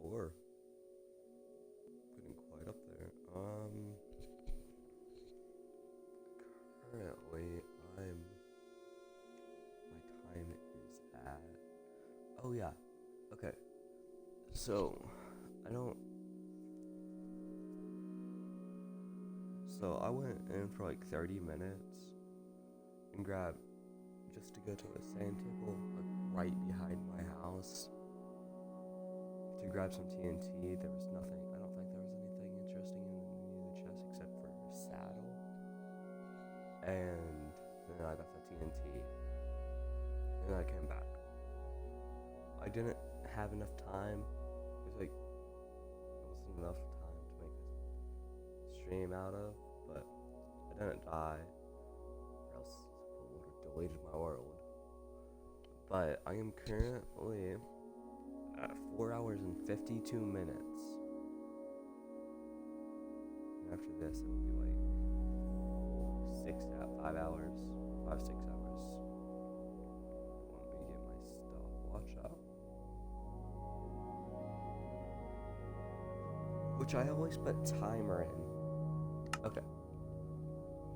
4. Getting quite up there. Currently, my time is at, oh yeah, okay, so, I don't, so I went in for like 30 minutes and grabbed, just to go to a sand table, like right behind my house, to grab some TNT. There was nothing, I don't think there was anything interesting in any of the chests except for a saddle. And then I got the TNT. And then I came back. I didn't have enough time. It was like, it wasn't enough time to make a stream out of, but I didn't die, or else it would have deleted my world. But I am currently at 4 hours and 52 minutes. And after this, it will be like 5 hours, 5, 6 hours. Let me get my stopwatch out. Which I always put timer in. Okay.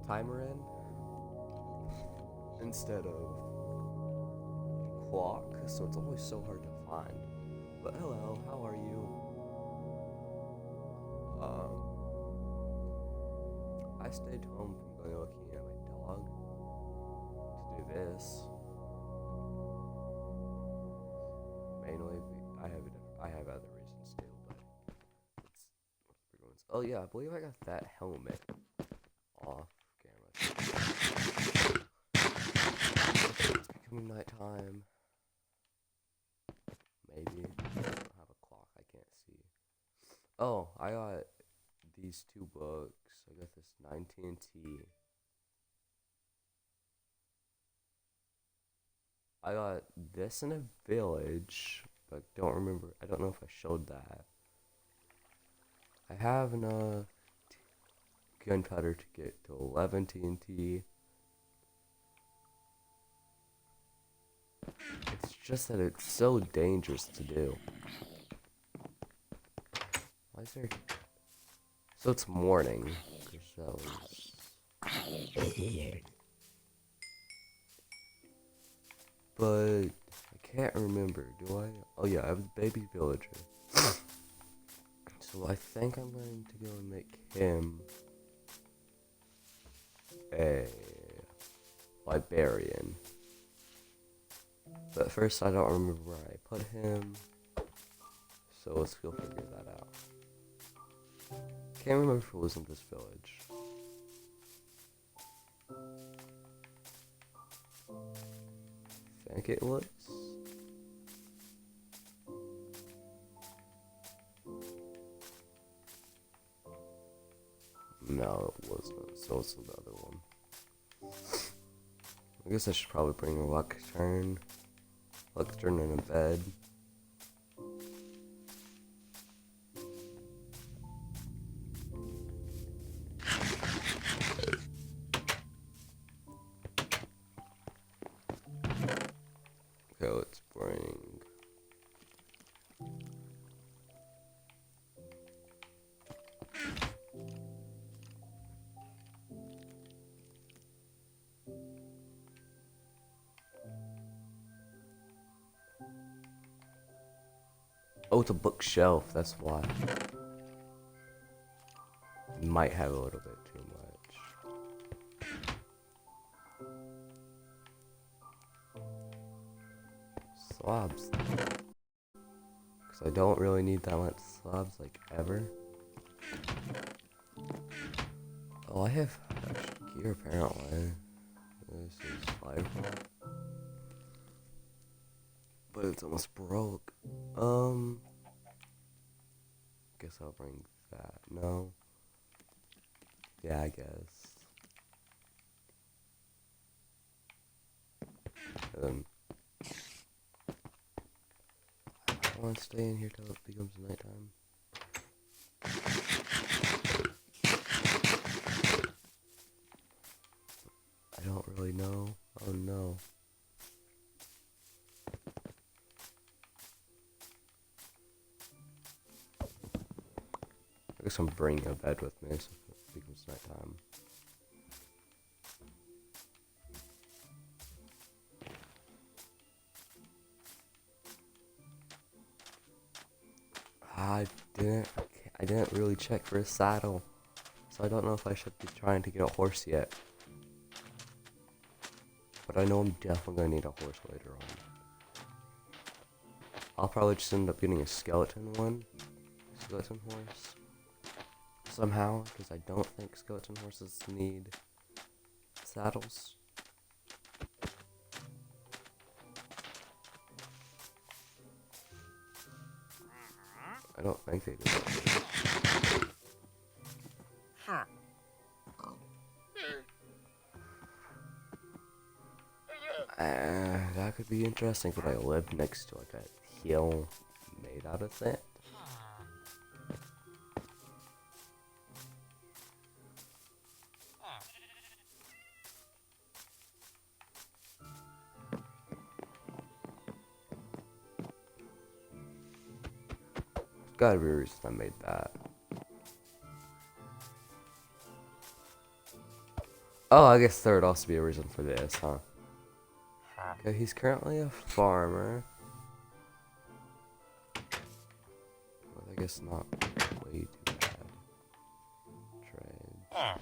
Timer in instead of clock, so it's always so hard to find. But hello, how are you? I stayed home from going looking at my dog to do this. Mainly, I have other reasons too, but it's one of the bigger ones. Oh yeah, I believe I got that helmet off camera. It's becoming nighttime. Maybe. I don't have a clock, I can't see. Oh, I got these 2 books. I got this 9TNT. I got this in a village, but don't remember. I don't know if I showed that. I have enough gunpowder to get to 11 TNT. It's just that it's so dangerous to do. Why is there... So it's morning. So but I can't remember. Do I? Oh yeah, I have a baby villager. So I think I'm going to go and make him a librarian. But first, I don't remember where I put him. So let's go figure that out. Can't remember if it was in this village. I think it was. No, it wasn't. So it's another one. I guess I should probably bring a lectern in a bed. Okay, let's bring... Oh, it's a bookshelf, that's why. Might have a little bit too much. Slabs. Because I don't really need that much slabs, like, ever. Oh, I have extra gear, apparently. This is Firefall. But it's almost broke. Guess I'll bring that. No. Yeah, I guess. I want to stay in here till it becomes nighttime. I don't really know. Oh no. I guess I'm bringing a bed with me so it becomes nighttime. I I didn't really check for a saddle, so I don't know if I should be trying to get a horse yet. But I know I'm definitely gonna need a horse later on. I'll probably just end up getting a skeleton horse, somehow, because I don't think skeleton horses need saddles. I don't think they do. That could be interesting, but I live next to like a hill made out of sand. There's gotta be a reason I made that. Oh, I guess there would also be a reason for this, huh? Okay, he's currently a farmer. Well, I guess not way too bad. Trade.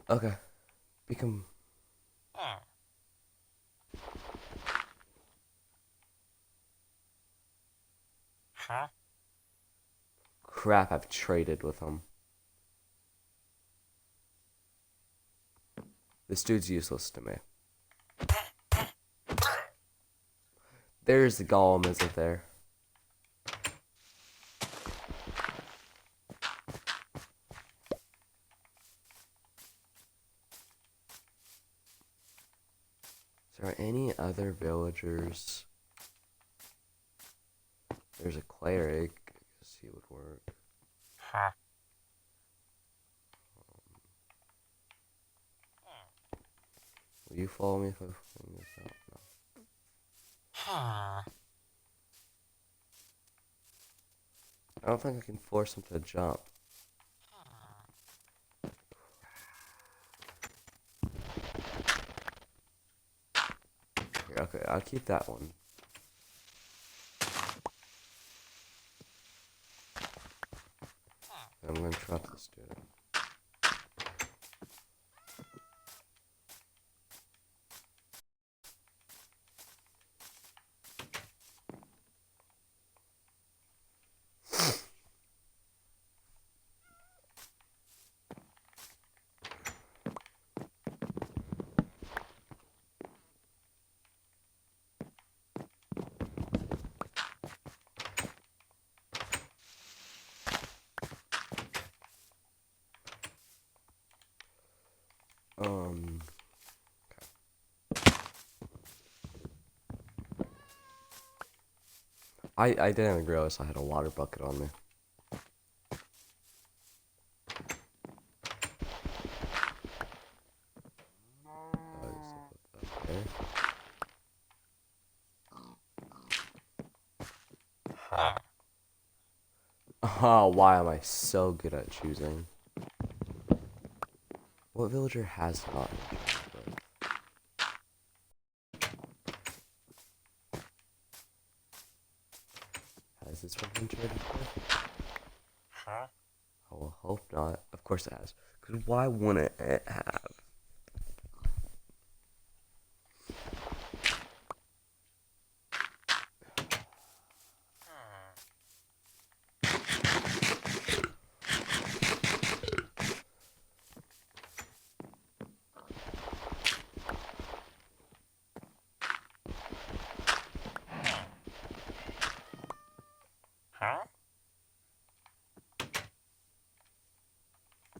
Okay. Become. Crap, I've traded with him. This dude's useless to me. There's the golem, isn't there? Is there any other villagers? There's a cleric. I guess he would work. Will you follow me if I fling this out? No. I don't think I can force him to jump. Here, okay, I'll keep that one. I'm gonna trap this dude. I didn't realize I had a water bucket on me. Okay. Oh, why am I so good at choosing? What villager has not been chosen with? Has this one been traded with? I will hope not. Of course it has. Because why wouldn't it have?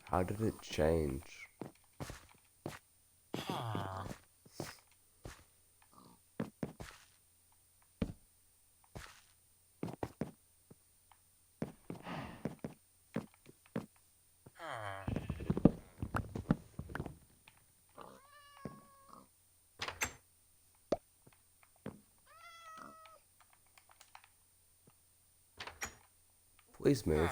How did it change? Please move.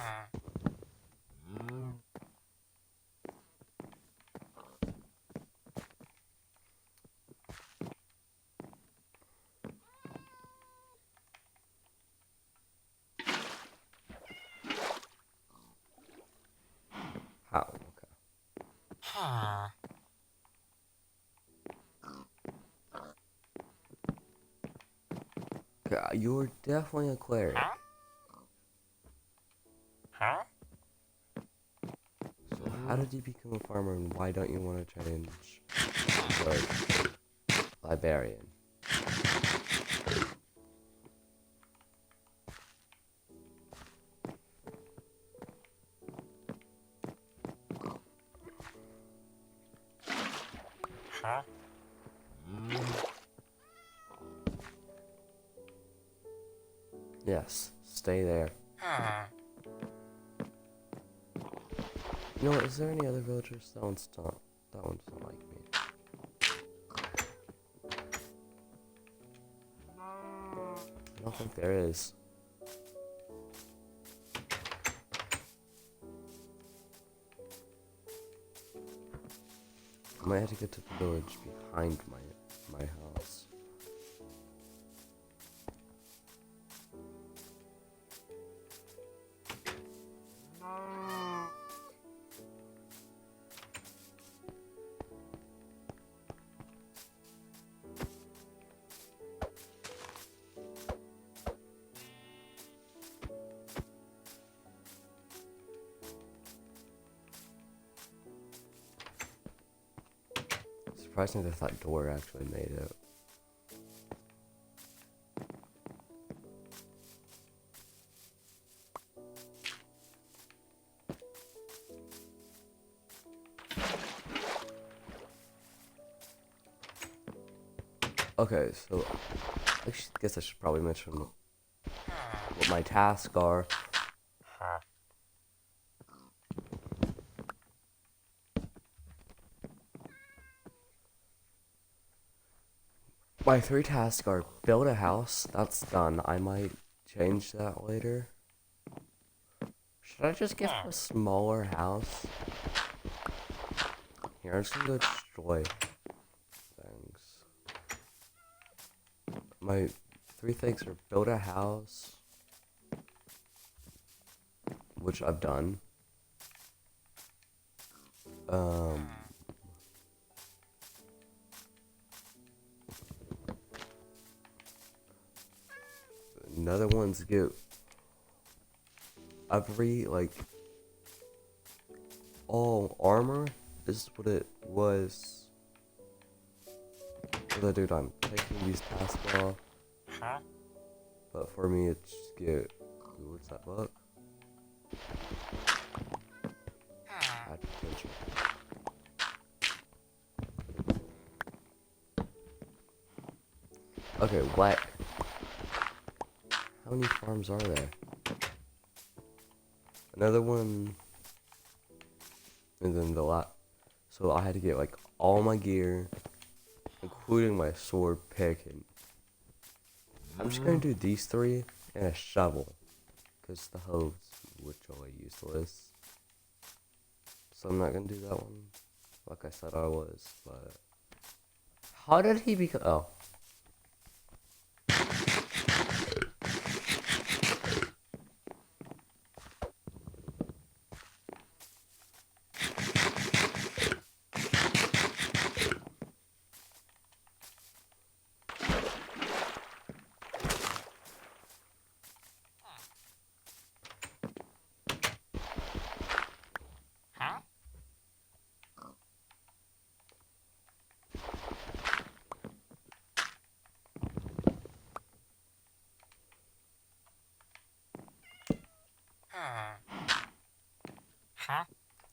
How? Okay, you're definitely a cleric. So how did you become a farmer, and why don't you want to change to librarian? Yes, stay there. You know what, is there any other villagers? That one doesn't like me. I don't think there is. I might have to get to the village behind my house. Surprising that that door actually made it. Okay, so I guess I should probably mention what my tasks are. My 3 tasks are build a house, that's done. I might change that later. Should I just get a smaller house? Here, I'm just gonna go destroy things. My 3 things are build a house, which I've done. Another one's get all armor. This is what it was. What I do, I'm taking these tasks off. But for me, it's just get. Ooh, what's that book? Add potential. Okay, what? How many farms are there? Another one. And then the lot. So I had to get like all my gear, including my sword, pick, and I'm just gonna do these 3 and a shovel, because the hoes literally useless. So I'm not gonna do that one, like I said I was. But how did he become? Oh.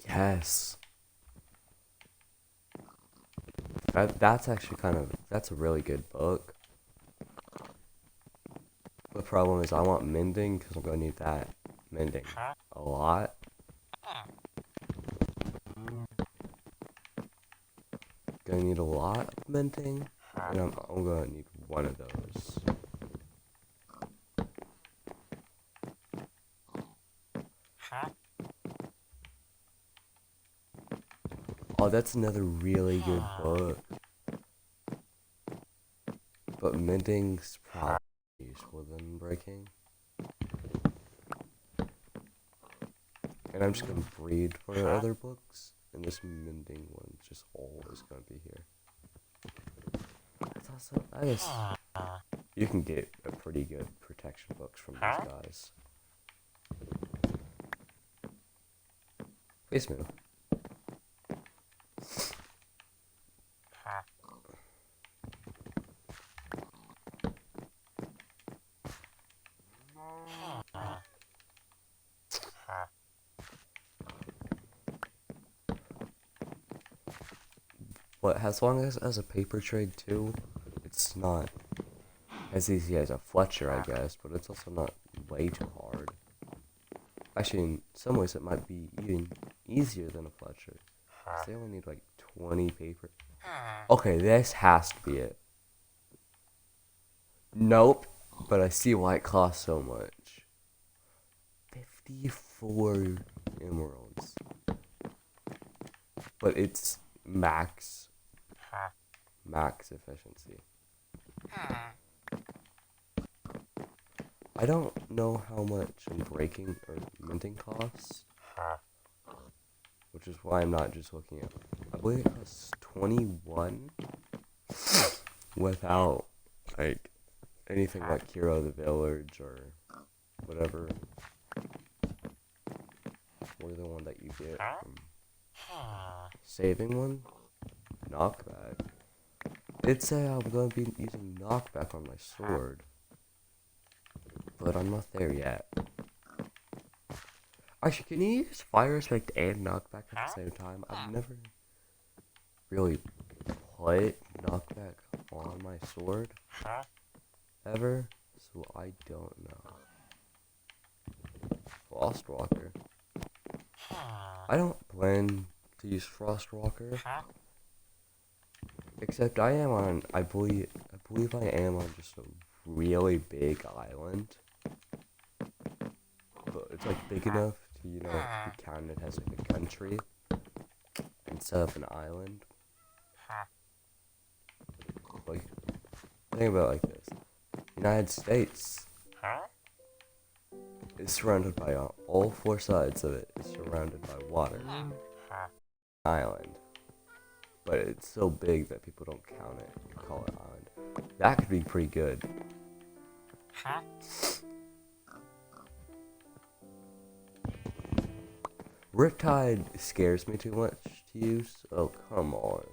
Yes. That's actually that's a really good book. The problem is I want mending, because I'm going to need that mending a lot. Gonna need a lot of mending, and I'm gonna need one of those. Oh, that's another really good book. But minting's probably useful than breaking. And I'm just gonna breed for other books, and this mending one's just always gonna be here. It's also, I guess, you can get a pretty good protection books from these guys. Please move. But as long as a paper trade too, it's not as easy as a Fletcher, I guess, but it's also not way too hard. Actually, in some ways it might be even easier than a Fletcher. 'Cause they only need like 20 paper. Okay, this has to be it. Nope, but I see why it costs so much. 54 emeralds. But it's max efficiency. I don't know how much breaking or minting costs, which is why I'm not just looking at. I believe it costs 21 without like anything like Hero of the Village or whatever. Or the one that you get from saving one. Knockback. It'd say I'm going to be using knockback on my sword, but I'm not there yet. Actually, can you use fire respect and knockback at the same time? I've never really put knockback on my sword ever, so I don't know. Frostwalker. I don't plan to use Frostwalker, except I am on. I believe I am on just a really big island, but it's like big enough to be counted as like a country instead of an island. Like, think about it like this: United States is surrounded by all four sides of it is surrounded by water. Island, but it's so big that people don't count it and call it island. That could be pretty good. Riptide scares me too much to use. Oh, come on.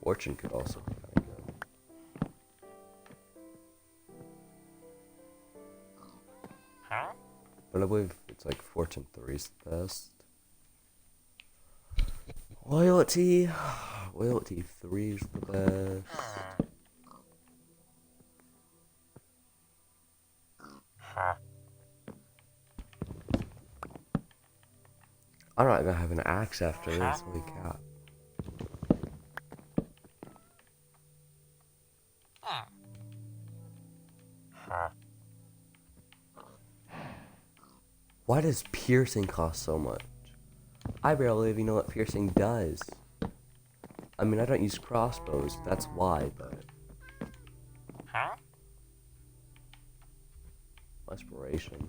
Fortune could also be kind of good. But I believe it's like Fortune 3's the best. Loyalty 3 is the best. I'm not gonna have an axe after this, holy cow. Why does piercing cost so much? I barely even know what piercing does. I mean, I don't use crossbows, that's why, but... Inspiration.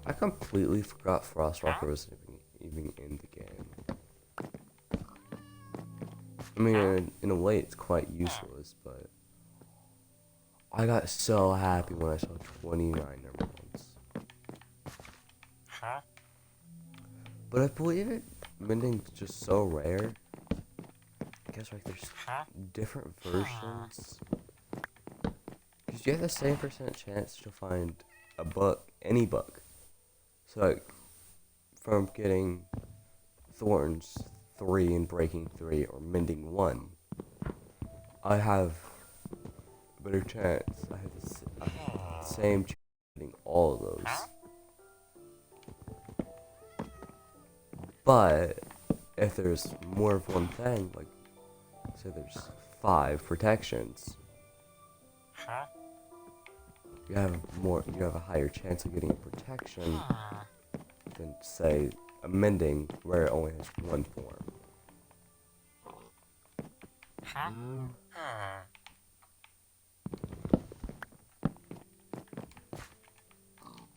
I completely forgot Frostwalker was even in the game. I mean, in a way, it's quite useless, but I got so happy when I saw 29 emeralds. But I believe it mending's just so rare. I guess like there's different versions. Because you have the same percent chance to find a book, any book. So like, from getting thorns 3 and breaking 3 or mending 1, I have a better chance. I have the same chance of getting all of those. But if there's more of one thing, like say there's 5 protections, you have a higher chance of getting a protection than say a mending where it only has 1 form.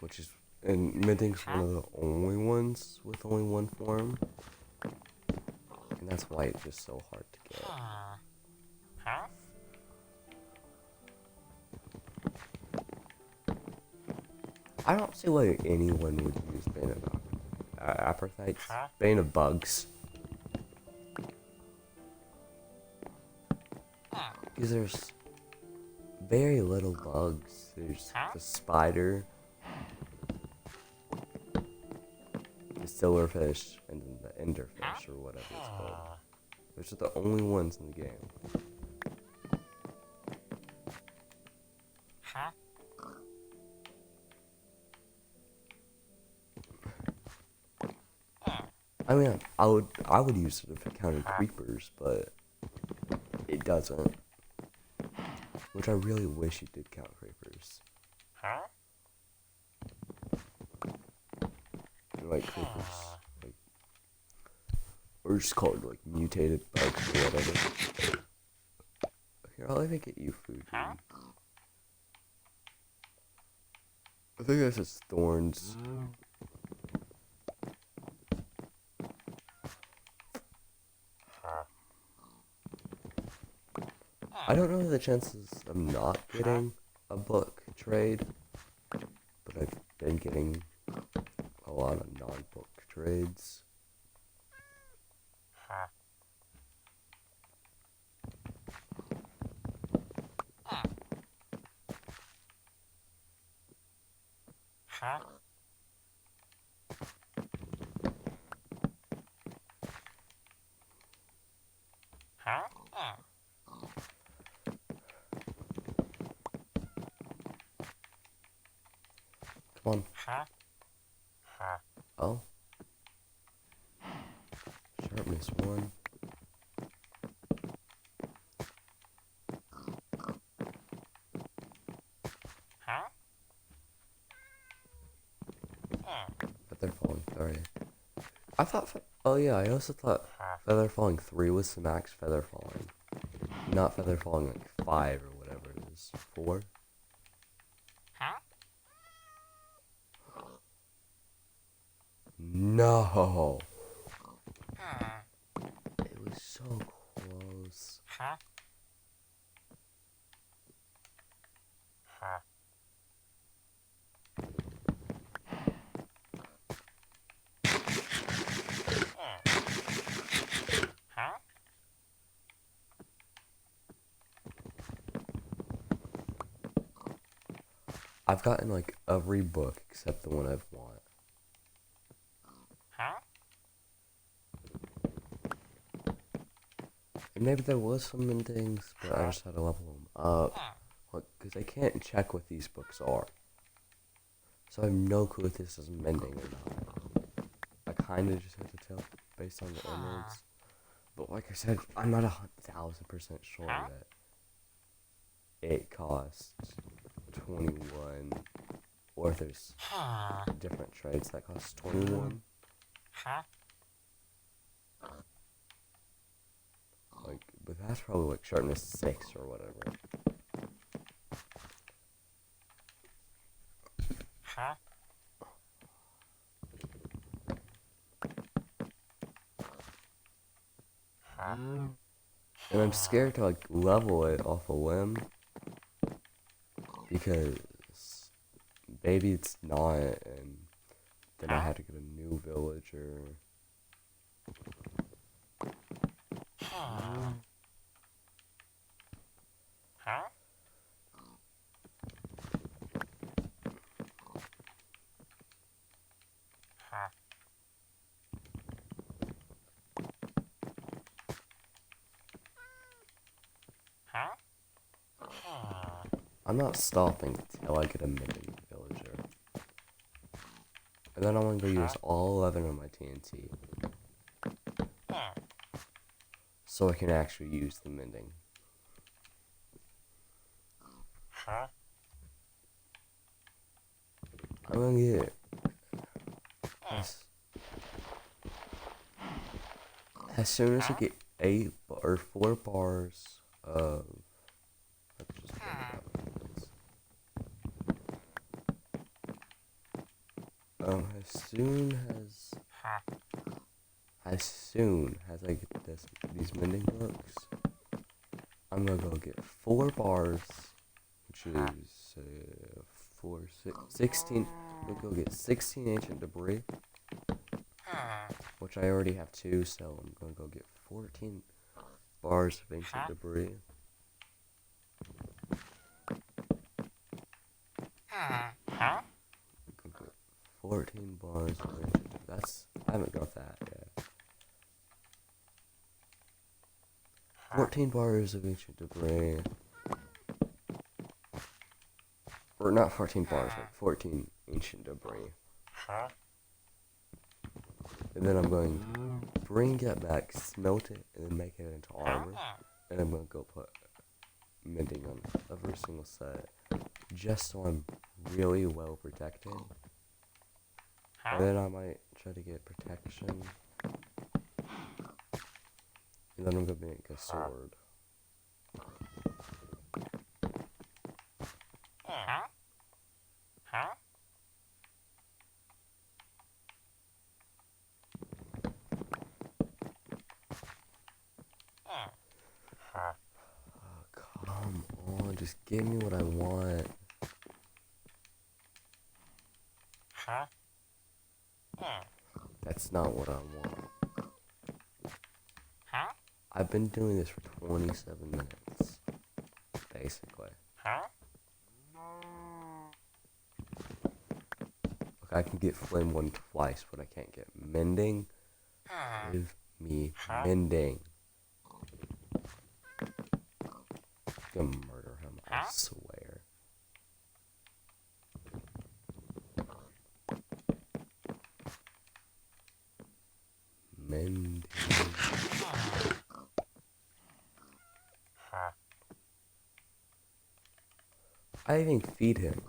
Which is, and mending's one of the only ones with only 1 form. And that's why it's just so hard to get. I don't see why anyone would use Bane of Apathites. Bane of Bugs. Because there's very little bugs. There's the spider, the silverfish, and then the enderfish, or whatever it's called. Those are the only ones in the game. I mean, I would use it if it counted creepers, but it doesn't. Which I really wish it did count creepers. Like creepers, like, or just call it like mutated bugs or whatever. Here, I'll even get you food. Dude. I think this is thorns. I don't know the chances of not getting a book trade, but I've been getting a lot of non-book trades. Come on. Oh. Sharpness 1. Feather falling, sorry. I thought, oh yeah, I also thought feather falling 3 was the max feather falling. Not feather falling like 5 or whatever it is. 4? No! It was so close. I've gotten like every book except the one I've want. And maybe there was some endings, but I just had to level them up. Because I can't check what these books are. So I have no clue if this is mending or not. I kind of just have to tell based on the emeralds. But like I said, I'm not 1,000% sure that it costs 21. Or if there's different trades that cost 21. Like, but that's probably like sharpness 6 or whatever. And I'm scared to like level it off a limb because maybe it's not, and then I have to get a new villager. I'm not stopping till I get a mending villager. And then I'm gonna go use all 11 of my TNT. So I can actually use the mending. I'm gonna get as soon as I get 8 or 4 bars of let's just bring it up. As soon as I get these mending books, I'm gonna go get 4 bars, which is 16. I'm gonna go get 16 ancient debris, which I already have 2, so I'm gonna go get 14 bars of ancient debris. Go get 14 bars of ancient debris. I haven't got that yet. 14 bars of ancient debris. Or not 14 bars, but 14 ancient debris. And then I'm going to bring it back, smelt it, and then make it into armor. And I'm going to go put mending on every single set, just so I'm really well protected. And then I might try to get protection. And then I'm going to make a sword. Come on, just give me what I want. That's not what I want. I've been doing this for 27 minutes, basically. Look, I can get Flame 1 twice, but I can't get Mending. Give me Mending. I'm gonna murder him, I swear. Mending. I even feed him.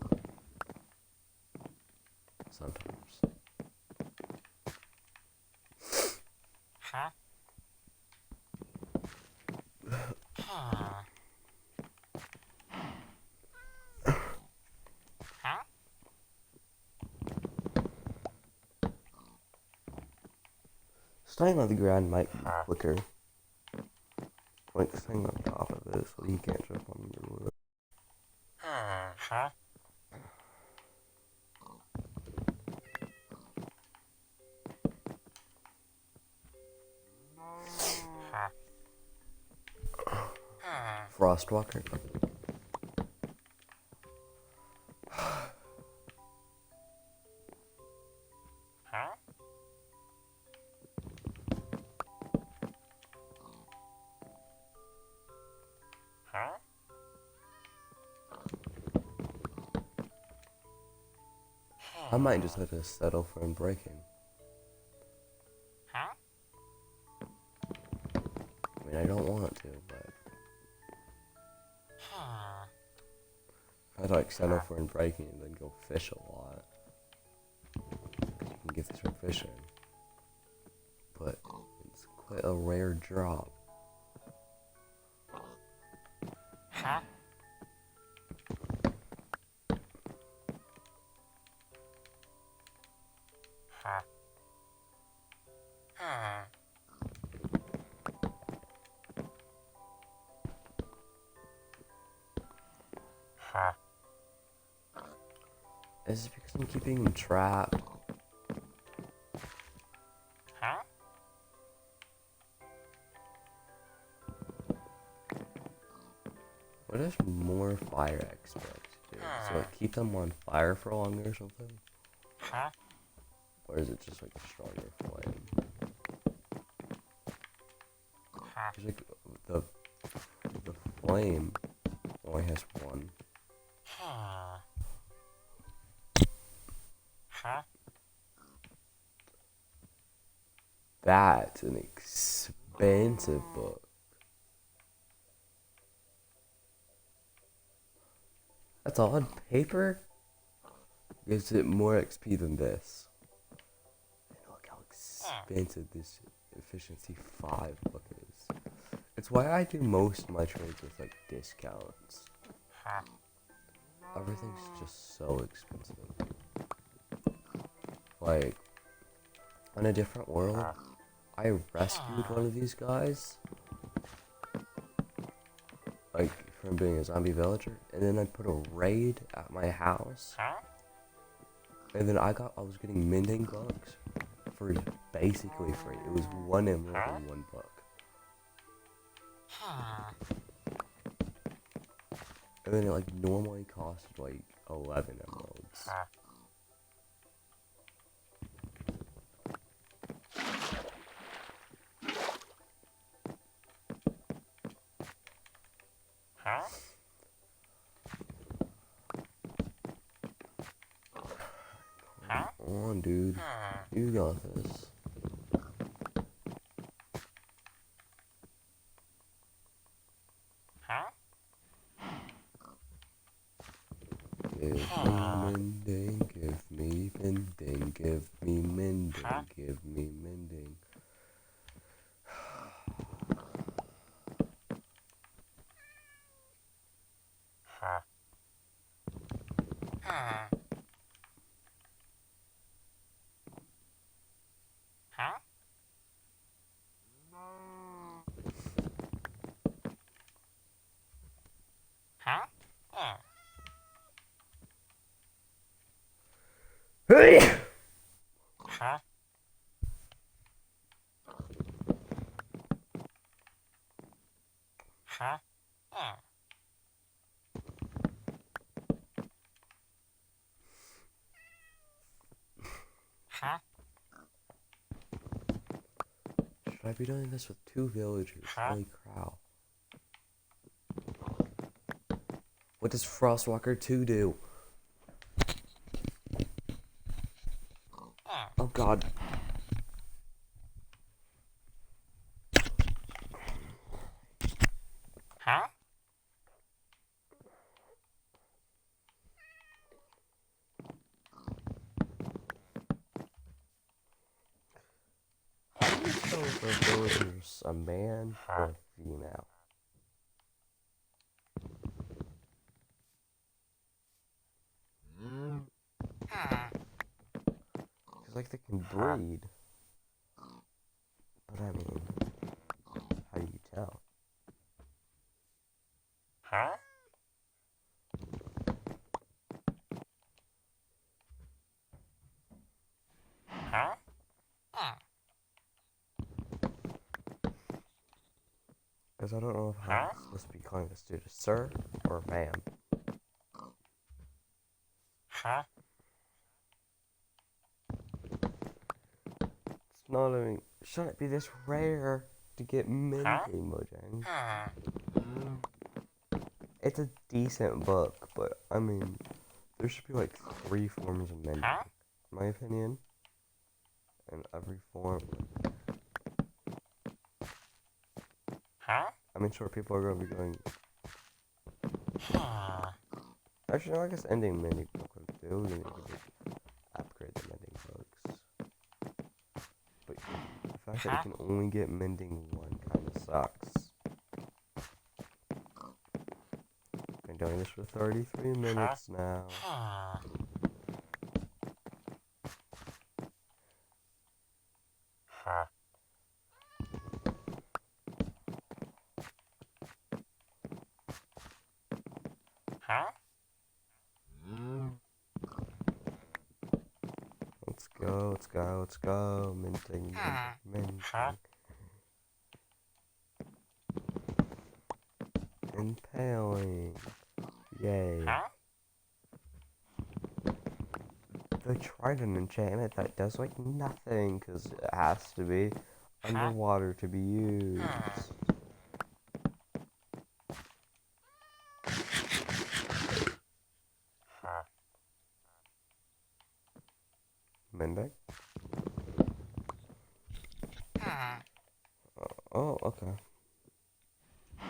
Sometimes. Staying on the ground might be quicker. Like staying on top of it so he can't jump on your wood. Frostwalker. I might just have to settle for unbreaking. I mean, I don't want to, but I'd like settle for unbreaking and then go fish a lot. You can get this from fishing, but it's quite a rare drop. Is it because I'm keeping him trapped? What does more fire expect do? So like keep them on fire for longer or something? Or is it just like stronger flame? Cause like the flame only has one. That's an expensive book. That's on paper? Gives it more XP than this. And look how expensive this Efficiency 5 book is. It's why I do most of my trades with like discounts. Everything's just so expensive. Like, on a different world, I rescued one of these guys, like, from being a zombie villager, and then I put a raid at my house, and then I was getting mending bugs for basically free. It was 1 emerald and 1 book. And then it like normally cost like 11 emeralds. Come on, dude. You got this. Give me mending, give me mending, give me mending, give me mending. Hey! Should I be doing this with 2 villagers? Holy cow. What does Frostwalker 2 do? Oh god. How do you tell if a villager's a man or a female? Because like they can breed. But I mean, how do you tell? Because I don't know if I'm supposed to be calling this dude a sir or a ma'am. It's not even. Shouldn't it be this rare to get mending, Mojang? It's a decent book, but I mean, there should be like 3 forms of mending, in my opinion. And every form. I mean, sure, people are going to be going. Actually, no, I guess ending mending book would do. You need to upgrade the mending books. But the fact that you can only get mending 1 kind of sucks. Been doing this for 33 minutes now. Let's go. Minting. Impaling. Yay. They tried an enchantment that does like nothing because it has to be underwater to be used. Oh, okay.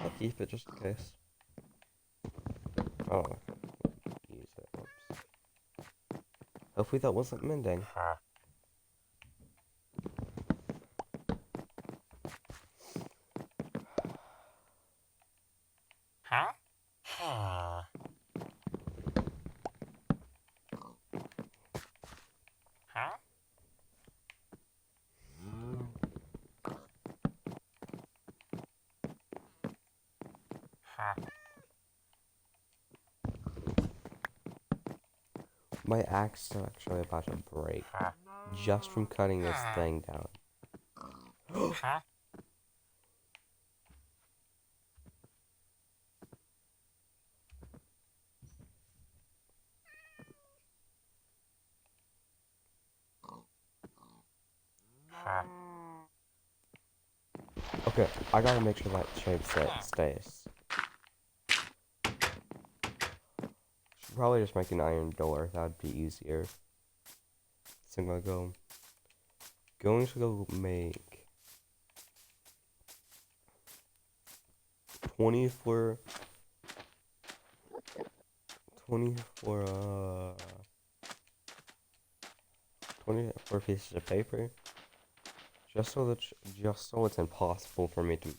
I'll keep it just in case. Oh, use it. Oops. Hopefully that wasn't mending. My axe is actually about to break just from cutting this thing down. Okay, I gotta make sure that shape stays. Should probably just make an iron door. That'd be easier. So I'm going to go make 24 24 24 pieces of paper, just so it's impossible for me to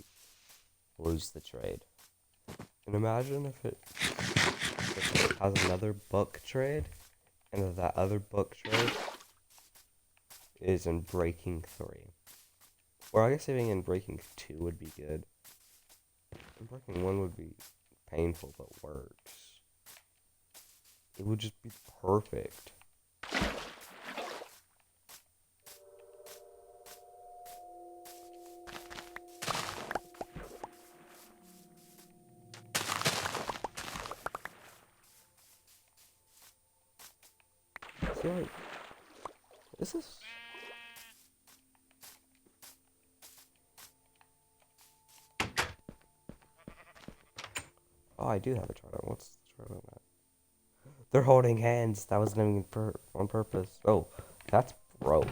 lose the trade. And imagine if it has another book trade, and that other book trade is in Breaking 3. Or I guess even in Breaking 2 would be good. And Breaking 1 would be painful but works. It would just be perfect. See, like, this is... Oh, I do have a chart. What's the chart on that? They're holding hands. That wasn't even on purpose. Oh, that's broke.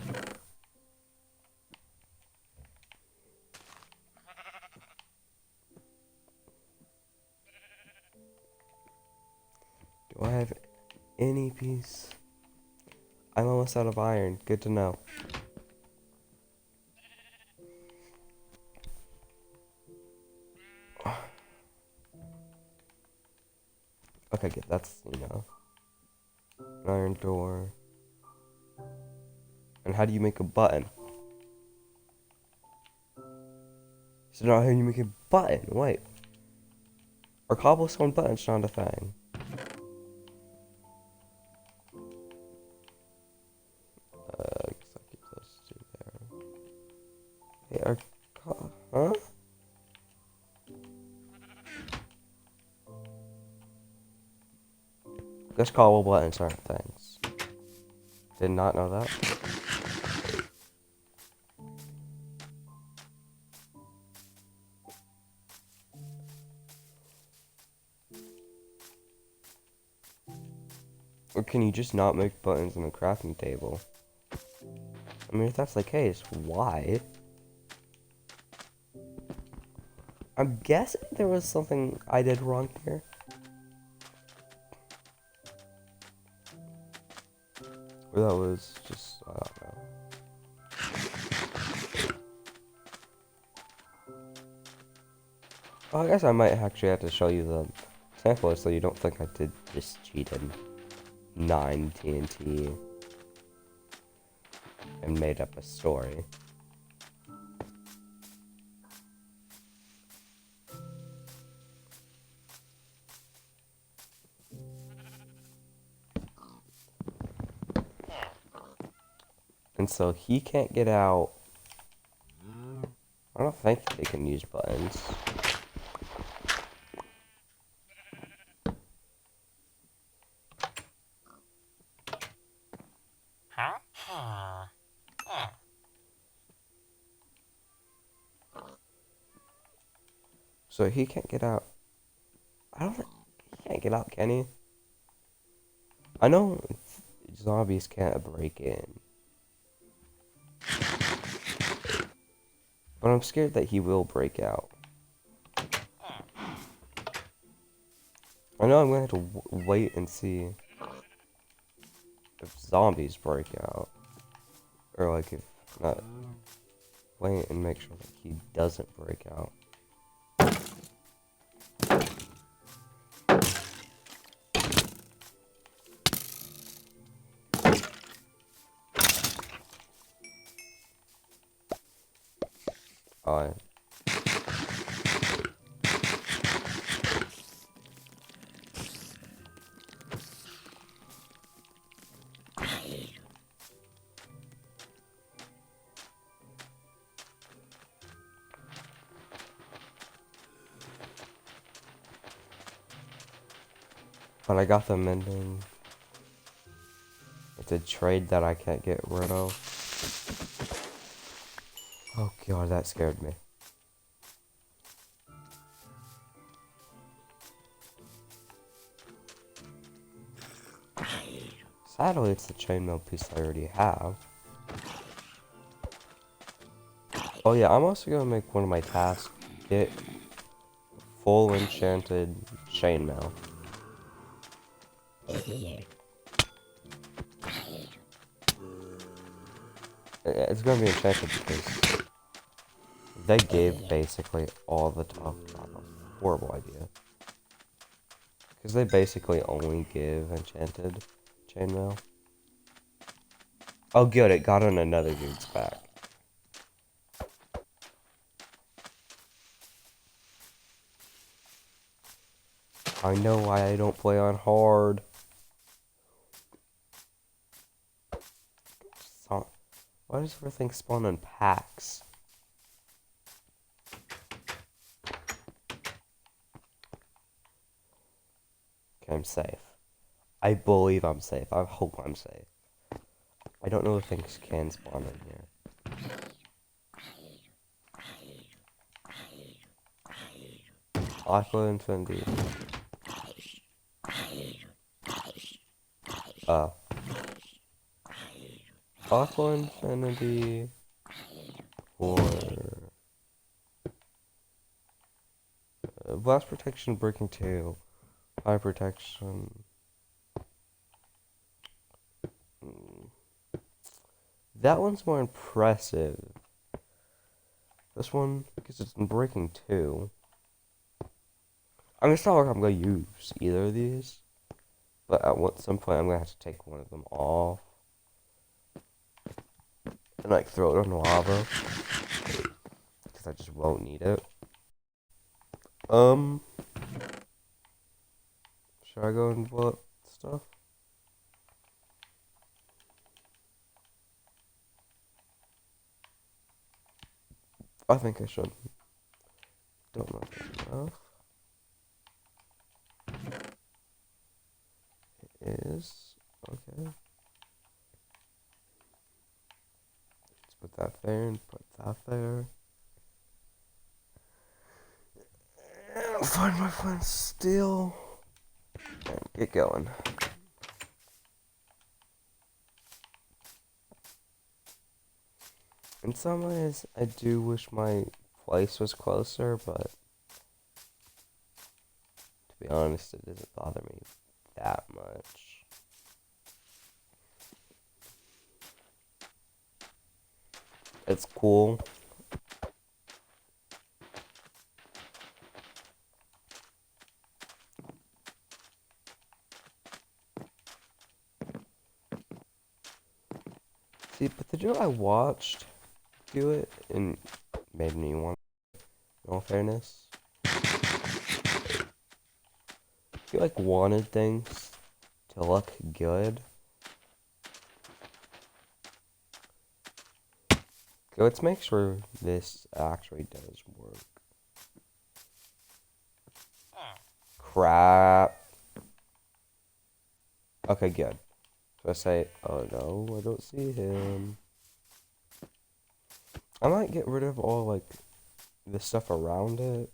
Do I have any piece? I'm almost out of iron. Good to know. Okay, good. That's, an iron door. And how do you make a button? So now how do you make a button? Wait. Are cobblestone buttons not a thing? I guess I'll keep those two there. Hey, huh? Guess cobble buttons aren't things. Did not know that. Or can you just not make buttons on a crafting table? I mean, if that's the case, why? I'm guessing there was something I did wrong here. Or that was just, I don't know. Well, I guess I might actually have to show you the sample so you don't think I did just cheat in 9 TNT and made up a story. And so he can't get out. I don't think they can use buttons. So he can't get out. I don't think he can't get out, can he? I know zombies can't break in. But I'm scared that he will break out. I know I'm gonna have to wait and see if zombies break out. Or like if not, wait and make sure that he doesn't break out. Alright. But I got the mending. It's a trade that I can't get rid of. Oh god, that scared me. Sadly, it's the chainmail piece I already have. Oh yeah, I'm also gonna make one of my tasks get full enchanted chainmail. It's gonna be enchanted because they gave basically all the top. Horrible idea. Because they basically only give enchanted chainmail. Oh good, it got on another dude's back. I know why I don't play on hard. Why does everything spawn in packs? Okay, I'm safe. I believe I'm safe. I hope I'm safe. I don't know if things can spawn in here. Aqua Infinity. Aqua Infinity. Or Blast Protection, Breaking Tail, High Protection. That one's more impressive. This one, because it's in Breaking 2. I mean, it's not like I'm going to use either of these. But at some point, I'm going to have to take one of them off. And, like, throw it in lava. Because I just won't need it. Should I go and blow up stuff? I think I should. Don't know if that's enough. It is. Okay. Let's put that there and put that there. And find my flint steel. And get going. In some ways, I do wish my place was closer, but to be honest, it doesn't bother me that much. It's cool. See, but the dude I watched do it and made me want it, in all fairness. He like wanted things to look good. Okay, let's make sure this actually does work. Crap. Okay, good. So I say, oh no, I don't see him. I might get rid of all, like, the stuff around it.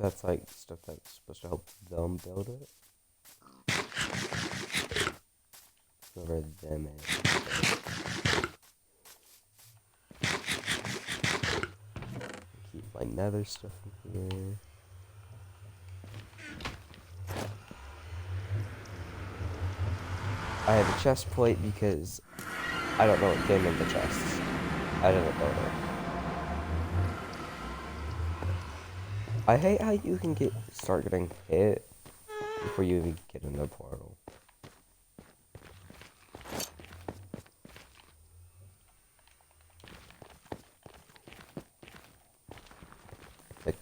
That's, like, stuff that's supposed to help them build it. Whoever them is. my nether stuff in here. I have a chest plate because I don't know what came in the chests. I didn't know it. I hate how you can start getting hit before you even get in the portal. Like,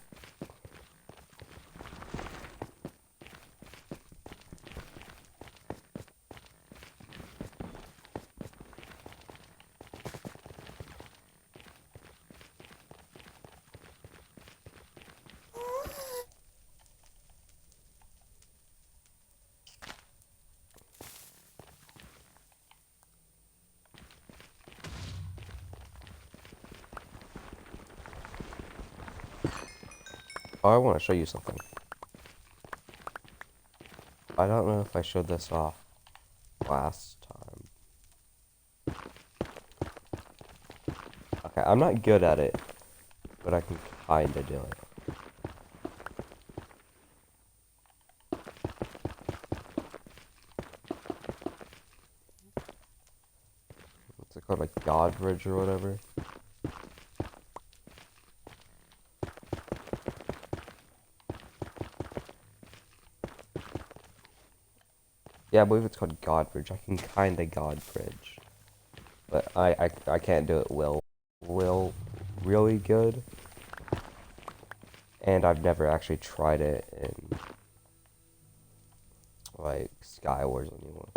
oh, I want to show you something. I don't know if I showed this off last time. Okay, I'm not good at it, but I can kinda do it. What's it called, like God Bridge or whatever? Yeah, I believe it's called God Bridge. I can kinda God Bridge. But I can't do it really good. And I've never actually tried it in, like, Skywars anymore.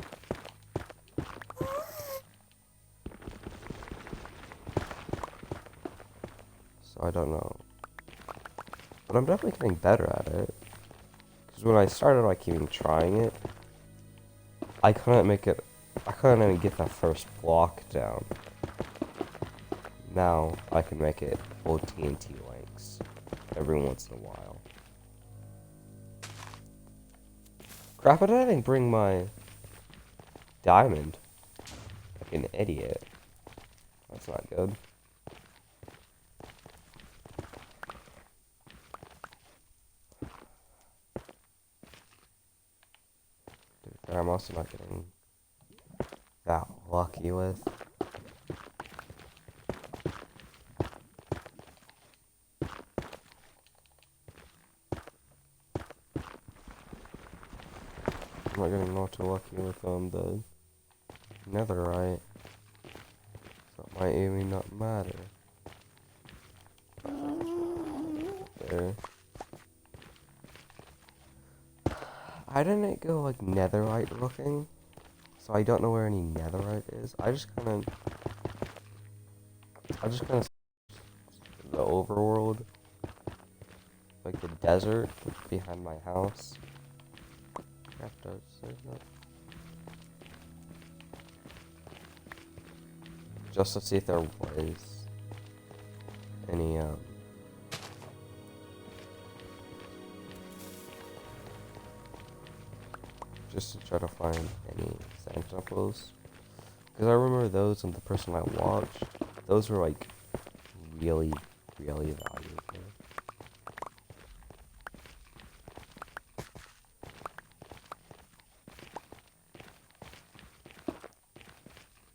So I don't know. But I'm definitely getting better at it. Because when I started, like, even trying it, I couldn't even get that first block down. Now, I can make it full TNT lengths every once in a while. Crap, I didn't bring my diamond. Like an idiot. That's not good. Dude, I'm also not getting that lucky with. I'm not getting not too lucky with the netherite. So it might even not matter. There. I didn't go like netherite looking, so I don't know where any netherite is. I just kind of the overworld, like the desert behind my house. Just to see if there was any just to try to find any sand temples. Because I remember those and the person I watched, those were like really valuable.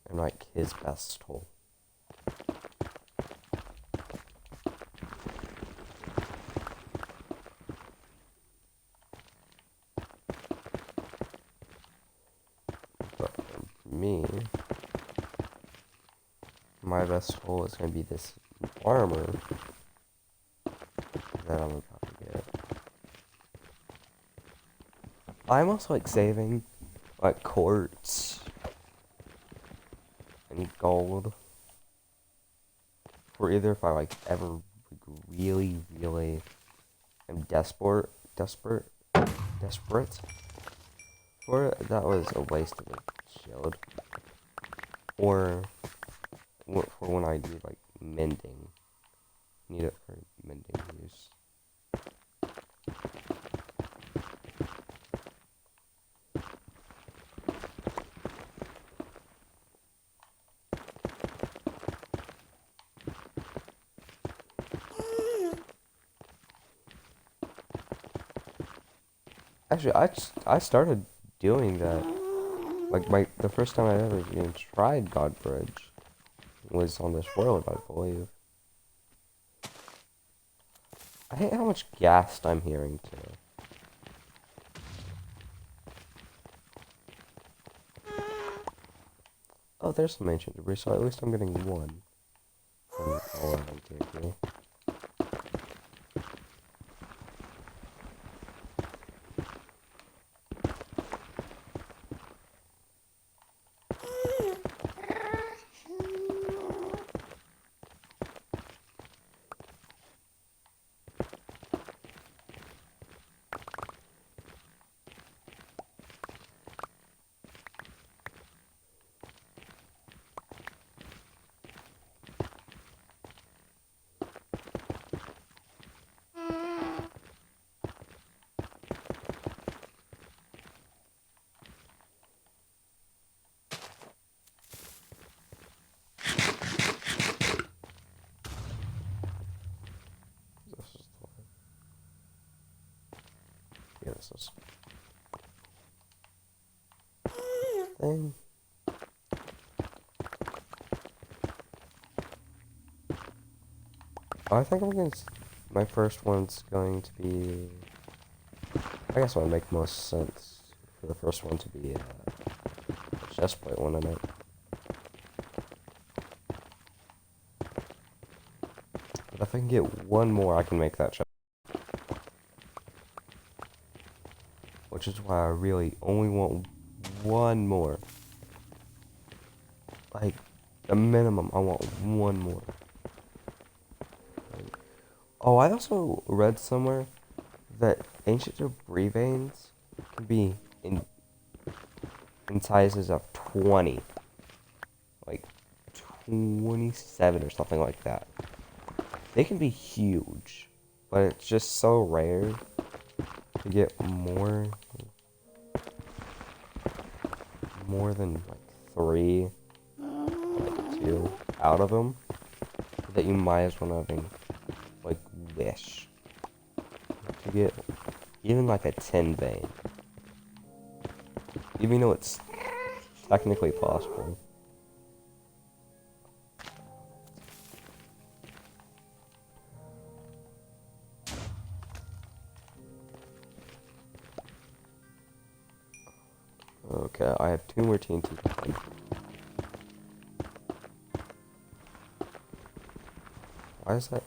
And like his best hole. But for me, my best hole is gonna be this armor that I'm about to get. I'm also like saving like quartz and gold for either if I like ever like, really am desperate for it. That was a waste of a shield. Or for when I do like mending, need it for mending use. Actually, I started doing that. Like the first time I ever even tried God Bridge was on this world, I believe. I hate how much gas I'm hearing today. Oh, there's some ancient debris, so at least I'm getting one from all of them TNT. This is the one. Yeah, this is thing. I think I'm gonna. My first one's going to be. I guess it would make most sense for the first one to be a chest plate one in it. But if I can get one more, I can make that chest. Which is why I really only want one more. Like, a minimum, I want one more. Oh, I also read somewhere that ancient debris veins can be in sizes of 20. Like, 27 or something like that. They can be huge, but it's just so rare to get more than like 3, like 2 out of them, that you might as well having like wish to get even like a 10 vein, even though it's technically possible. Okay, I have 2 more TNT to find. Why is that?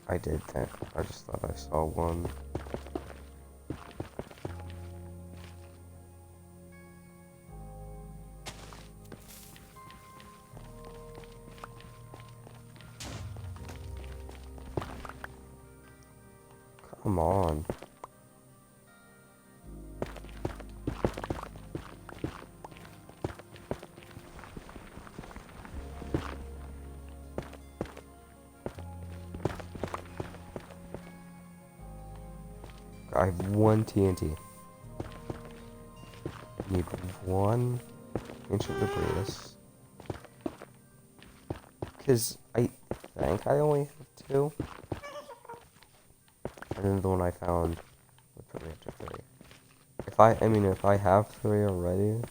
I did that. I just thought I saw one. Come on. I have 1 TNT. Need 1 ancient debris. Because I think I only have 2. And then the one I found would put me up to 3. If I have 3 already,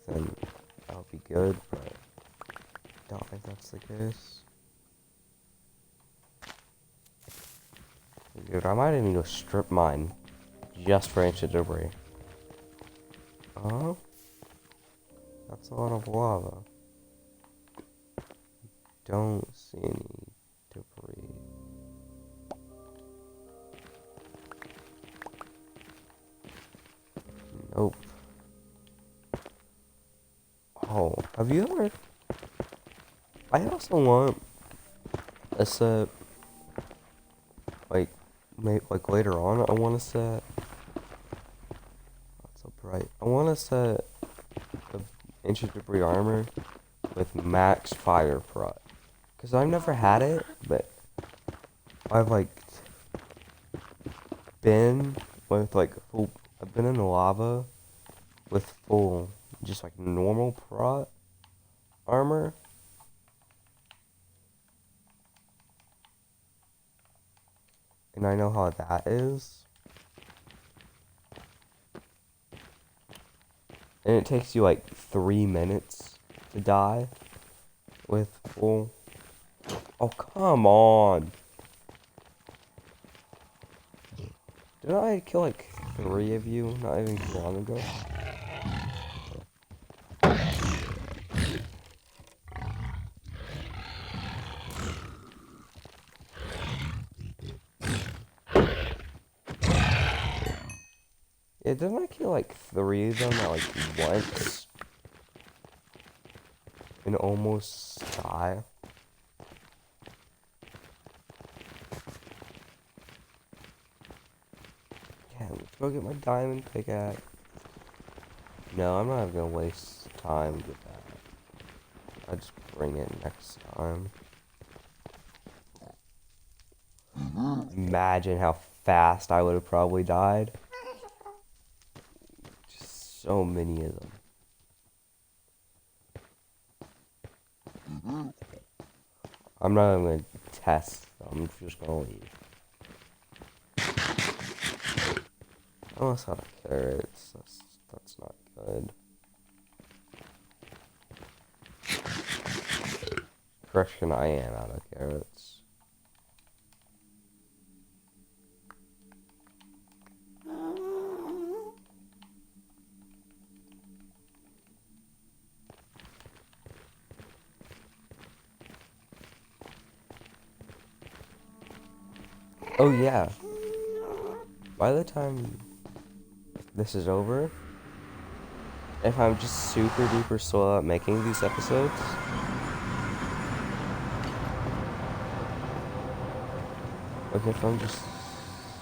then that'll be good, but I don't think that's the case. Dude, I might even go strip mine just for ancient debris. Oh, that's a lot of lava. Don't see any debris. Nope. Oh, have you ever? I also want a set. Like later on, I want to set. Not so bright. I want to set of ancient debris armor with max fire prot. Because I've never had it, but I've like been with like full, I've been in the lava with full, just like normal prot armor. And I know how that is. And it takes you like 3 minutes to die with full. Oh, come on. Didn't I kill like 3 of you not even too long ago? Yeah, didn't I kill like 3 of them at like once? And almost die? Yeah, let's go get my diamond pickaxe. No, I'm not even gonna waste time with that. I'll just bring it next time. Imagine how fast I would have probably died. Just so many of them. I'm not even gonna test. I'm just gonna leave. Oh, that's not a carrots. That's not good. Correction, I am out of carrots. Oh yeah. By the time this is over, if I'm just super duper slow at making these episodes, like if I'm just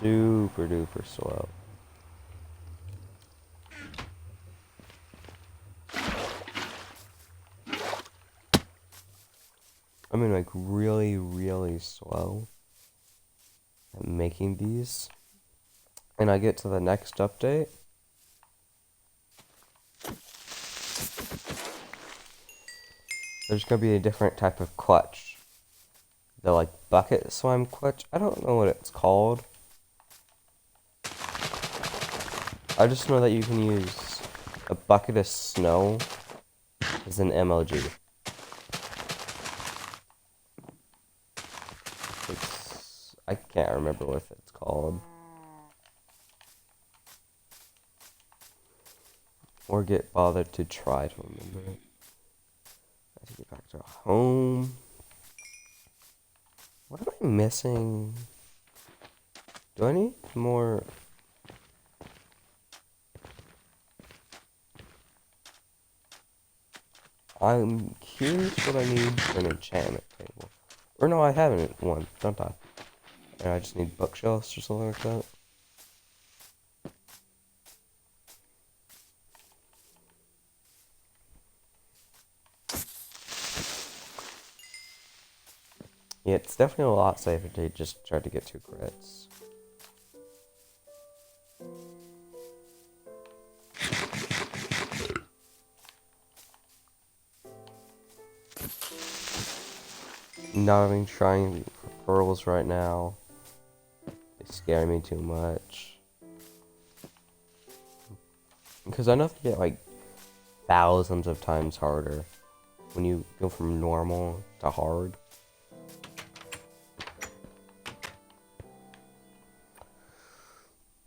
super duper slow, I mean like really, really slow at making these, and I get to the next update, there's gonna be a different type of clutch. The like bucket slime clutch. I don't know what it's called. I just know that you can use a bucket of snow as an MLG. I can't remember what it's called. Or get bothered to try to remember it. I have to get back to home. What am I missing? Do I need more? I'm curious what I need for an enchantment table. Or no, I have one, don't I? And I just need bookshelves or something like that. Yeah, it's definitely a lot safer to just try to get 2 crits. Not even trying for pearls right now. They scare me too much. Because I know they get like thousands of times harder when you go from normal to hard.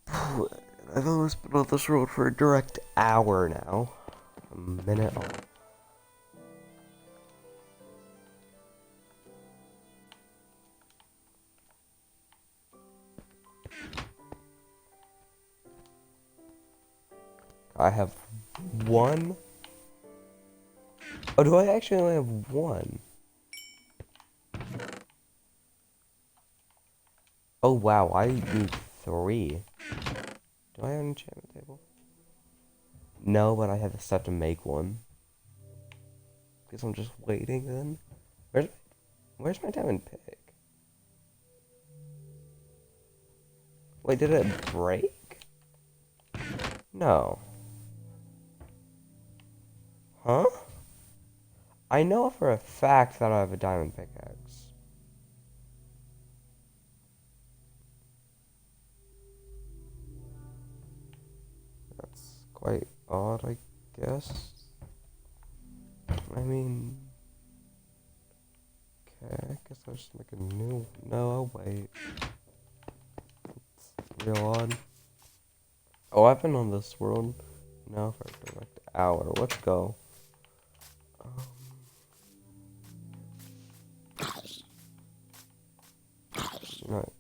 I've almost been on this road for a direct hour now. A minute on. I have 1. Oh, do I actually only have 1? Oh wow, I need 3. Do I have an enchantment table? No, but I have the stuff to make one. Guess I'm just waiting then. Where's my diamond pick? Wait, did it break? No. Huh? I know for a fact that I have a diamond pickaxe. That's quite odd, I guess. I mean... Okay, I guess I'll just make a new... No, I'll wait. It's real odd. Oh, I've been on this world now for a direct hour. Let's go. Right.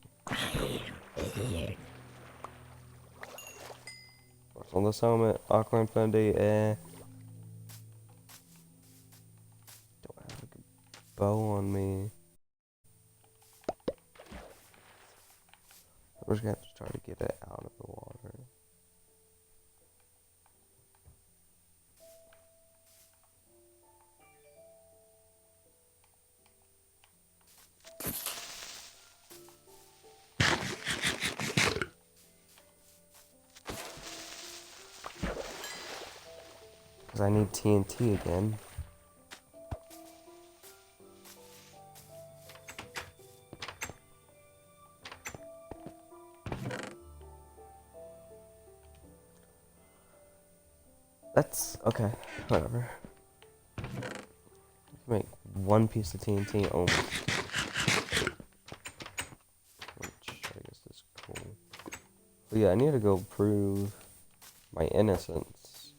What's on this helmet? Aqua Infinity, Don't have a good bow on me. We're just gonna have to try to get it out of the water. Because I need TNT again. That's okay, whatever. Make one piece of TNT almost. Which I guess is cool. But yeah, I need to go prove my innocence.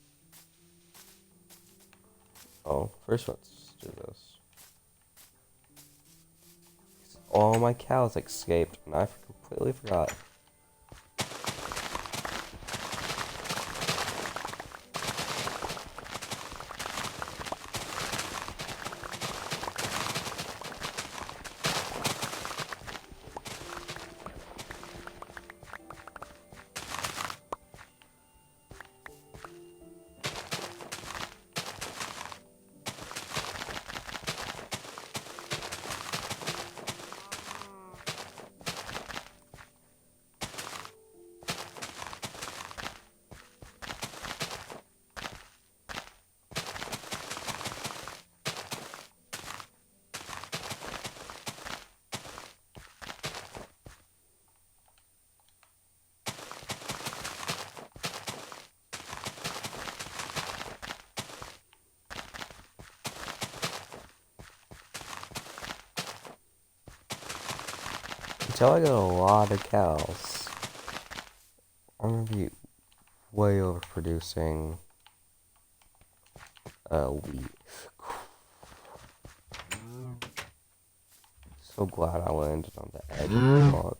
Oh, first let's do this. All my cows escaped, and I completely forgot. Until I get a lot of cows, I'm gonna be way overproducing wheat. So glad I landed on the edge of the block.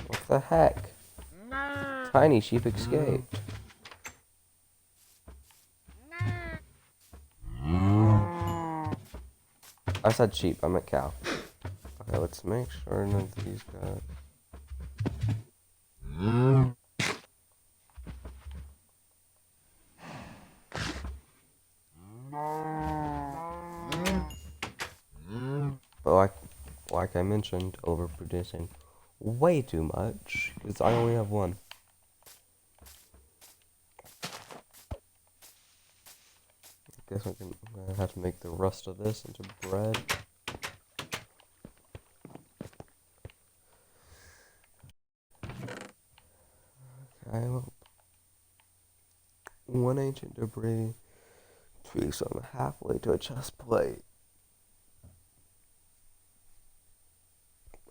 What the heck? Tiny sheep escaped. I said sheep, I meant cow. Okay, let's make sure none of these got... But like I mentioned, overproducing way too much, because I only have one. I guess I'm gonna have to make the rest of this into bread. Okay, well, one ancient debris, so I'm halfway to a chest plate.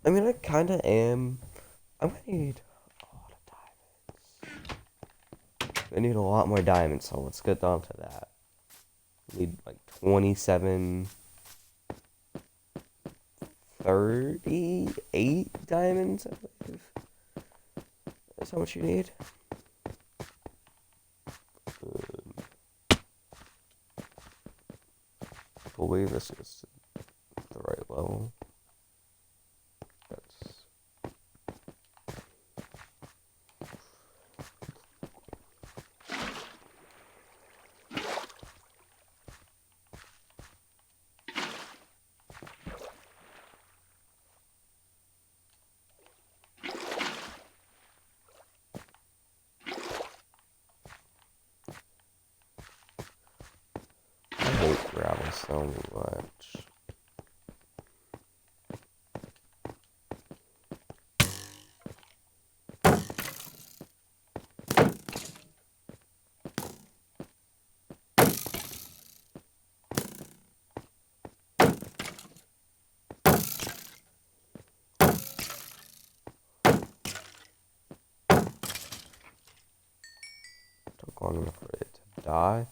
I mean, I kinda am. I'm gonna need a lot of diamonds. I need a lot more diamonds, so let's get on to that. I need like 27, 38 diamonds, I believe. That's how much you need. I believe this is the right level. That's so much. Took long enough for it to die.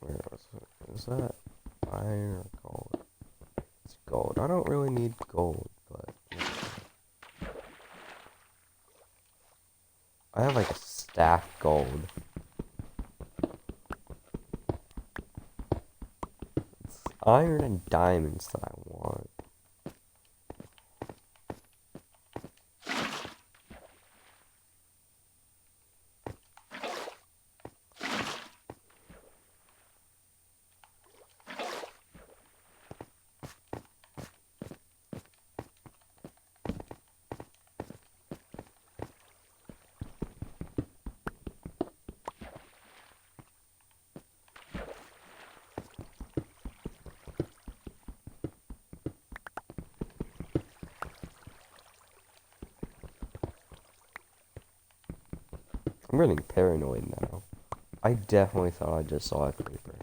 Where was it? Is that iron or gold? It's gold. I don't really need gold, but I have like a stack gold. It's iron and diamonds that I want. I'm getting paranoid now. I definitely thought I just saw a creeper.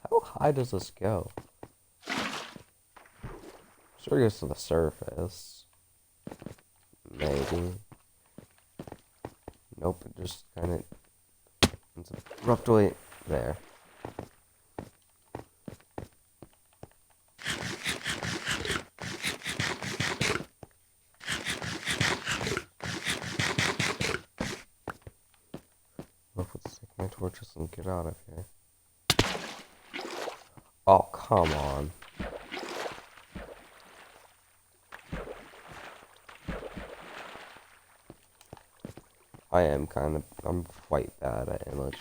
How high does this go? Sure it goes to the surface. Maybe. Nope, it just kind of... It's abruptly there. Let's take my torches and get out of here. Oh, come on. I'm quite bad at emojis.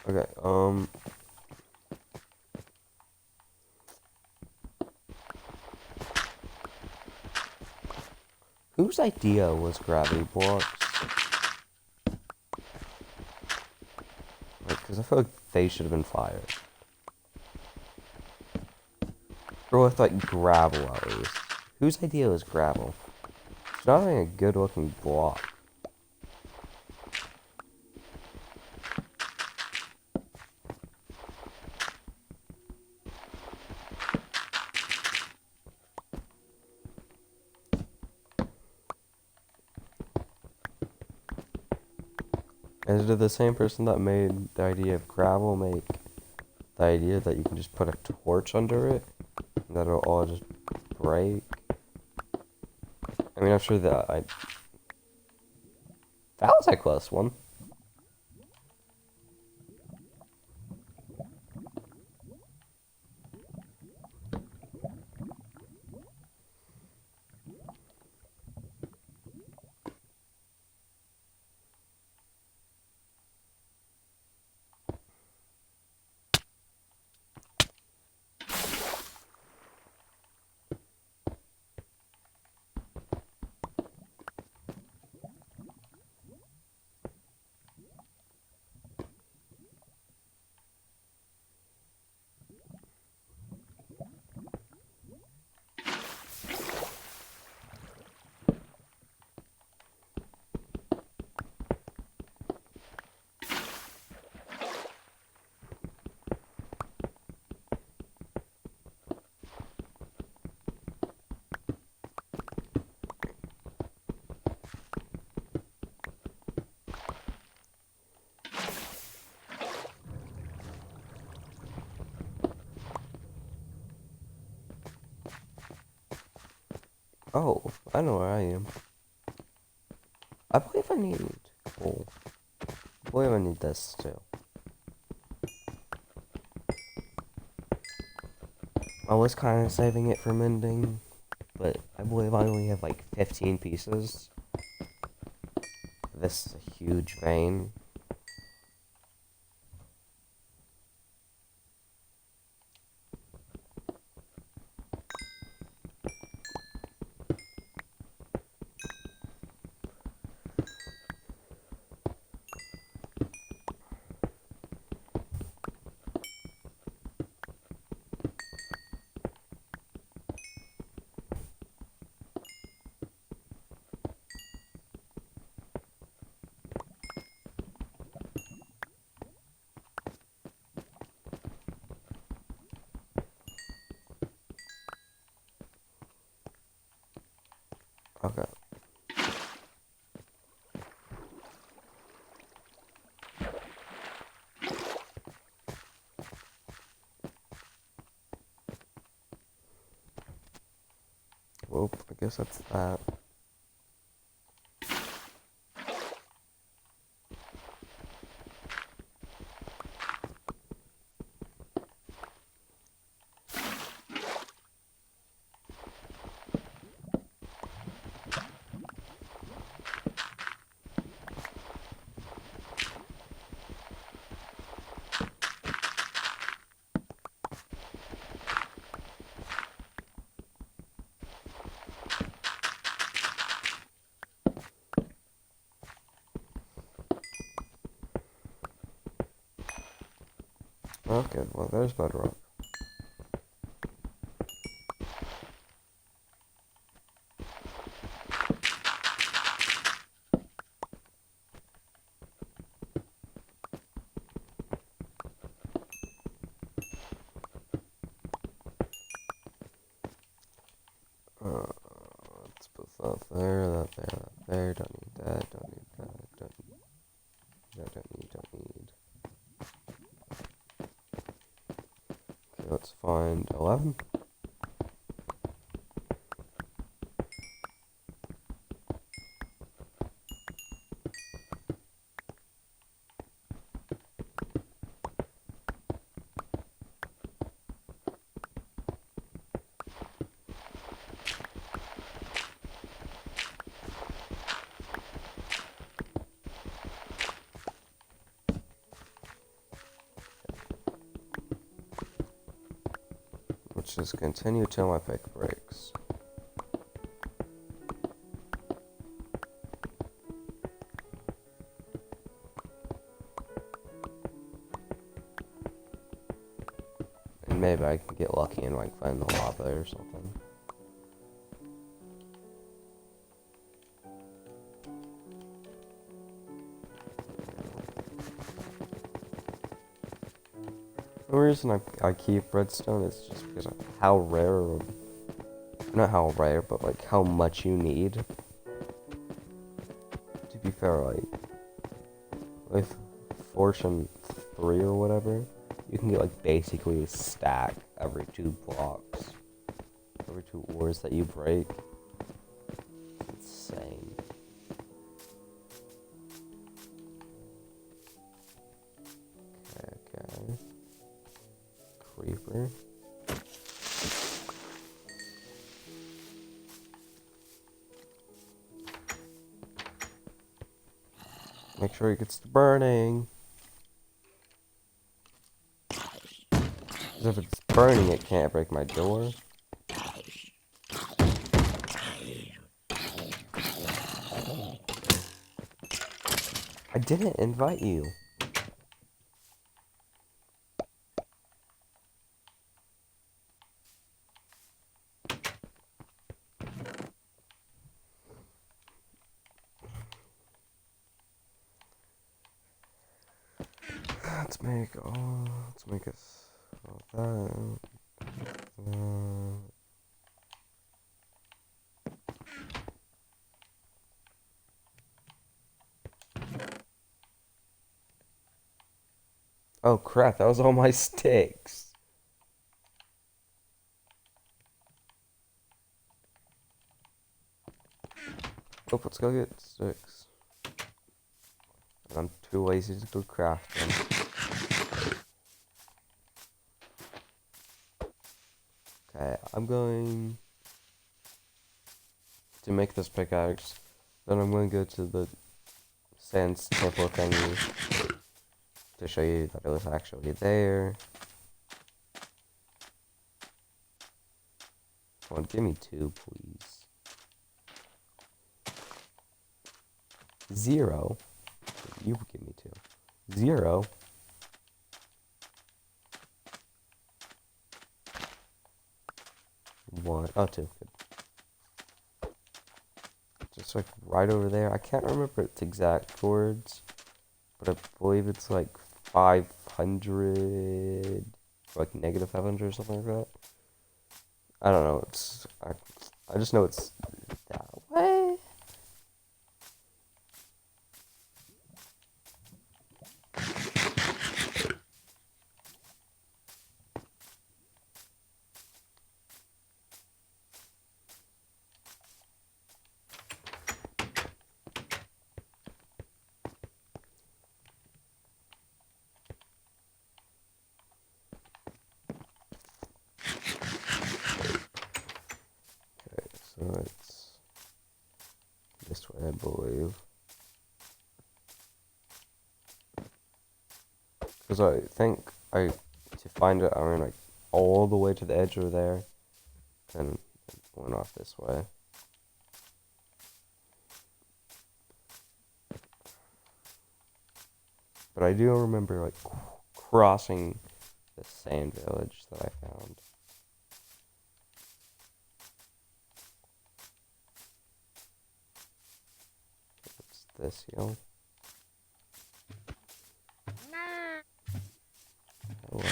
Okay, whose idea was gravity blocks? Like, because I feel like they should have been fired. Or with like gravel at least. Whose idea was gravel? It's not even a good looking block. And did the same person that made the idea of gravel make the idea that you can just put a torch under it? And that it'll all just break? I mean, I'm sure that that was a close one. Oh, I know where I am. I believe I need coal. I believe I need this too. I was kind of saving it for mending, but but I believe I only have like 15 pieces. This is a huge vein. Okay. Well, I guess that's that. Okay, well, there's bedrock. Let's put that there, that there, that there. Don't need that, don't need that, don't need that, don't need. Okay, let's find 11. Let's just continue till my pick breaks. And maybe I can get lucky and like find the lava or something. The reason I keep redstone is just because of how rare, not how rare, but like how much you need. To be fair, like with Fortune 3 or whatever, you can get like basically a stack every 2 blocks, every 2 ores that you break. It's insane. Okay. Creeper. Make sure it gets to burning. Because if it's burning, it can't break my door. I didn't invite you. Let's make us all that. Oh crap, that was all my sticks. Oh, let's go get sticks. I'm too lazy to go craft them. Okay, I'm going to make this pickaxe. Then I'm going to go to the Sans temple thingy to show you that it was actually there. Come on, give me 2, please. 0. You give me 2. 0. One. Oh, 2. Good. Just like right over there. I can't remember its exact words, but I believe it's like 500, like negative 500 or something like that. I don't know. I just know it's that way. So it's this way, I believe. Because I think to find it, I went like all the way to the edge over there, then went off this way. But I do remember like crossing the sand village that I found. What's this, yo? Hello.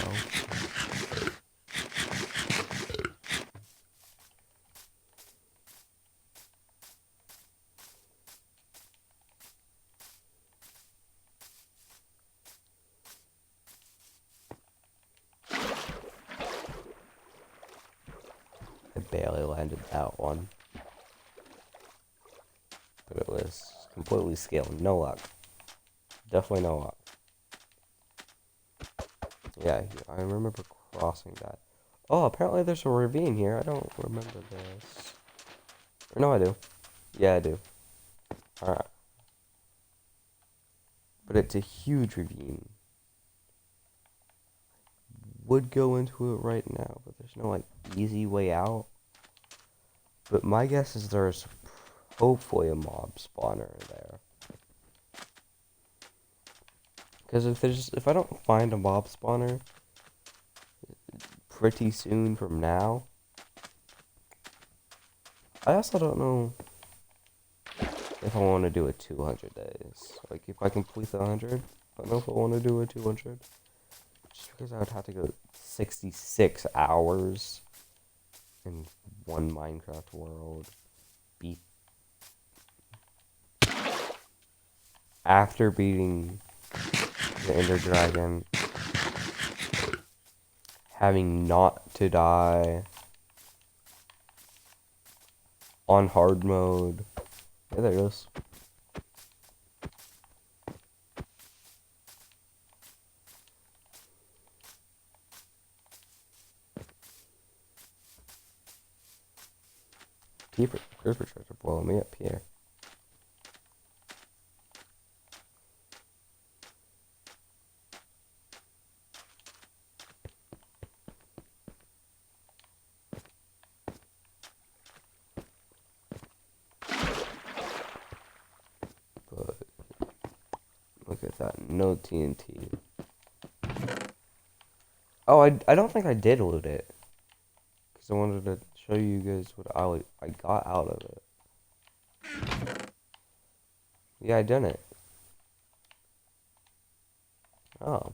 I barely landed that one. But it was completely scaled. No luck. Definitely no luck. Yeah, I remember crossing that. Oh, apparently there's a ravine here. I don't remember this. Or no, I do. Yeah, I do. Alright. But it's a huge ravine. Would go into it right now, but there's no, like, easy way out. But my guess is there's hopefully a mob spawner there. Because if I don't find a mob spawner pretty soon from now, I also don't know if I want to do a 200 days. Like, if I complete the 100, I don't know if I want to do a 200. Just because I would have to go 66 hours in one Minecraft world. After beating the Ender Dragon, having not to die on hard mode. Yeah, there it is. Creeper tries to blow me up here. But look at that, no TNT. Oh, I don't think I did loot it. Because I wanted to show you guys what I got out of it. Yeah, I didn't. Oh.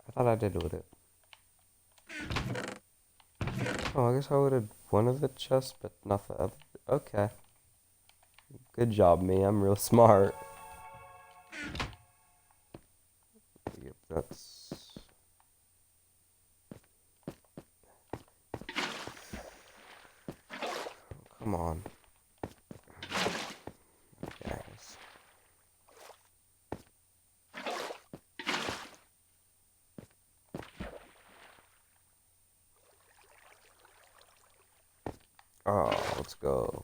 I thought I did loot it. Oh, I guess I looted one of the chests, but not the other. Okay. Good job, me. I'm real smart. Yep, that's... Come on. Guys. Oh, let's go.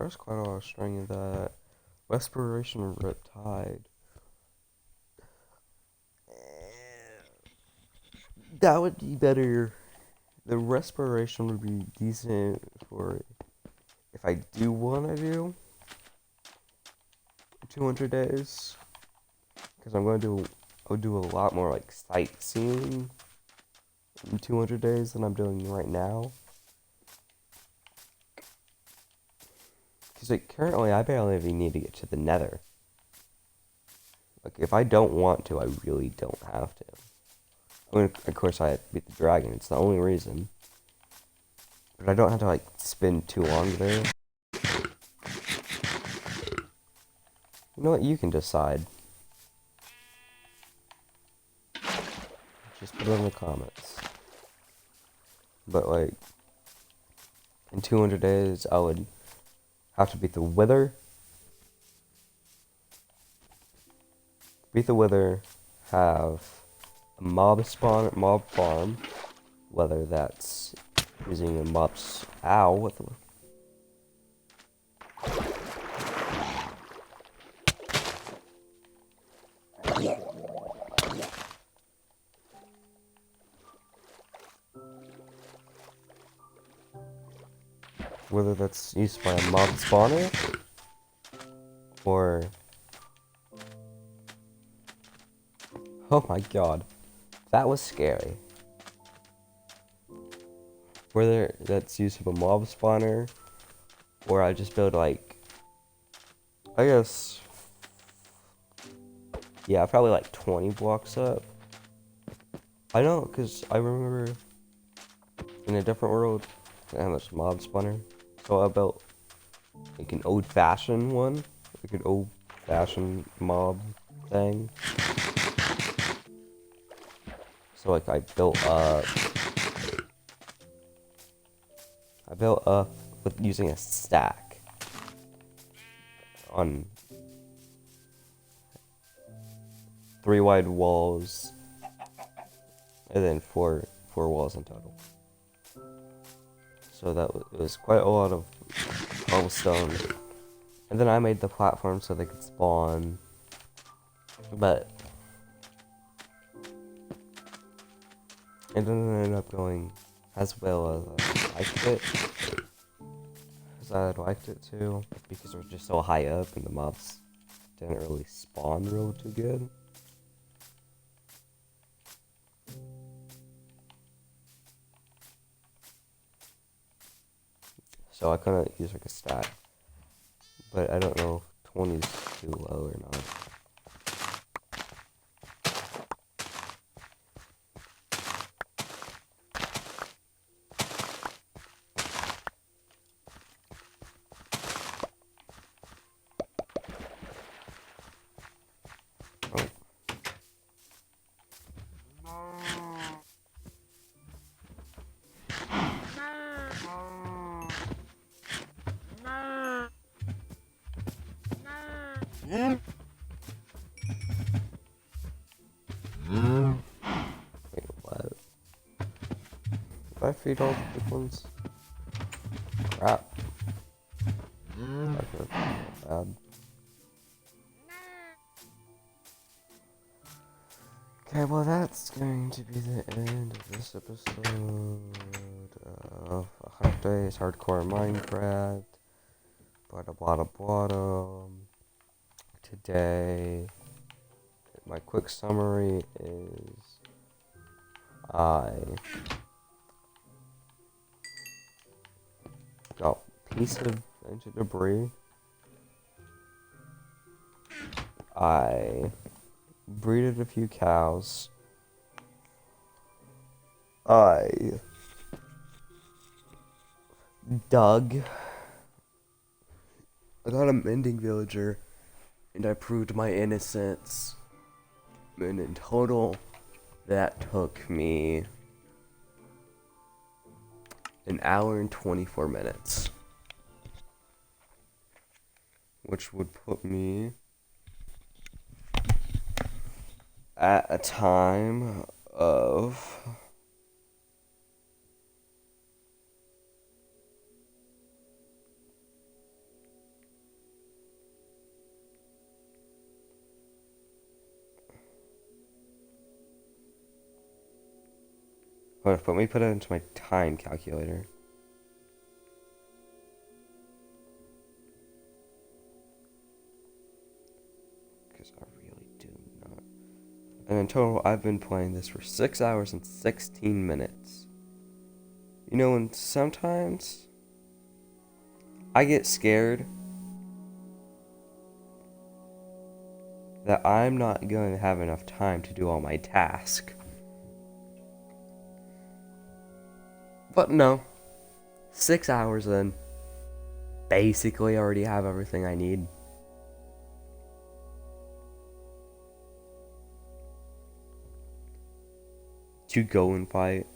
there's quite a lot of string in that. Respiration Riptide. That would be better. The respiration would be decent for if I do want to do 200 days. Because I'll do a lot more like sightseeing in 200 days than I'm doing right now. Because like currently I barely even need to get to the Nether. Like if I don't want to, I really don't have to. I mean, of course I have to beat the dragon, it's the only reason. But I don't have to like spend too long there. You know what, you can decide. Just put it in the comments. But like, in 200 days I would have to beat the Wither. Beat the Wither, have a mob farm, whether that's using a mob's ow, what the whether that's used by a mob spawner or oh my god, that was scary. Whether that's use of a mob spawner, or I just build like, I guess, yeah, probably like 20 blocks up. I know, because I remember in a different world, I had this mob spawner, so I built like an old-fashioned one, like an old-fashioned mob thing. So like I built up with using a stack on 3 wide walls, and then four walls in total. So that was quite a lot of cobblestone. And then I made the platform so they could spawn, but it didn't end up going as well as I liked it. As I liked it to, because it was just so high up and the mobs didn't really spawn real too good. So I couldn't use like a stack. But I don't know if 20 is too low or not. Wait, what? Did I feed all the big ones? Crap. That's bad. Okay, well that's going to be the end of this episode of 100 Days Hardcore Minecraft. Bada bada bada. Today, my quick summary is I got a piece of ancient debris. I breeded a few cows. I dug. I got a mending villager, and I proved my innocence. And in total, that took me an hour and 24 minutes. Which would put me at a time of Let me put it into my time calculator. Because I really do not. And in total, I've been playing this for 6 hours and 16 minutes. You know, and sometimes I get scared that I'm not going to have enough time to do all my tasks. But no, 6 hours in, basically already have everything I need. To go and fight.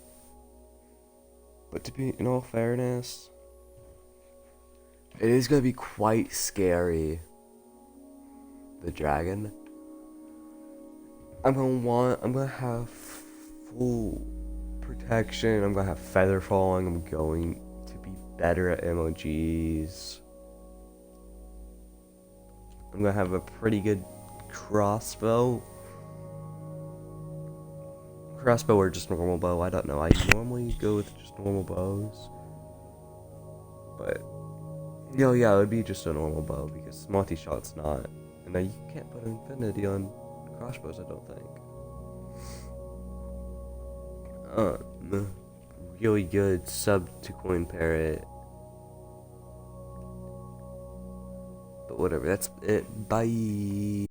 But to be in all fairness, it is going to be quite scary. The dragon. I'm gonna have full protection. I'm gonna have feather falling. I'm going to be better at MOGs. I'm gonna have a pretty good crossbow. Crossbow or just normal bow, I don't know. I normally go with just normal bows. But, yeah, it would be just a normal bow because multi-shot's not. And now you can't put infinity on crossbows, I don't think. Really good sub to Coin Parrot. But whatever, that's it. Bye.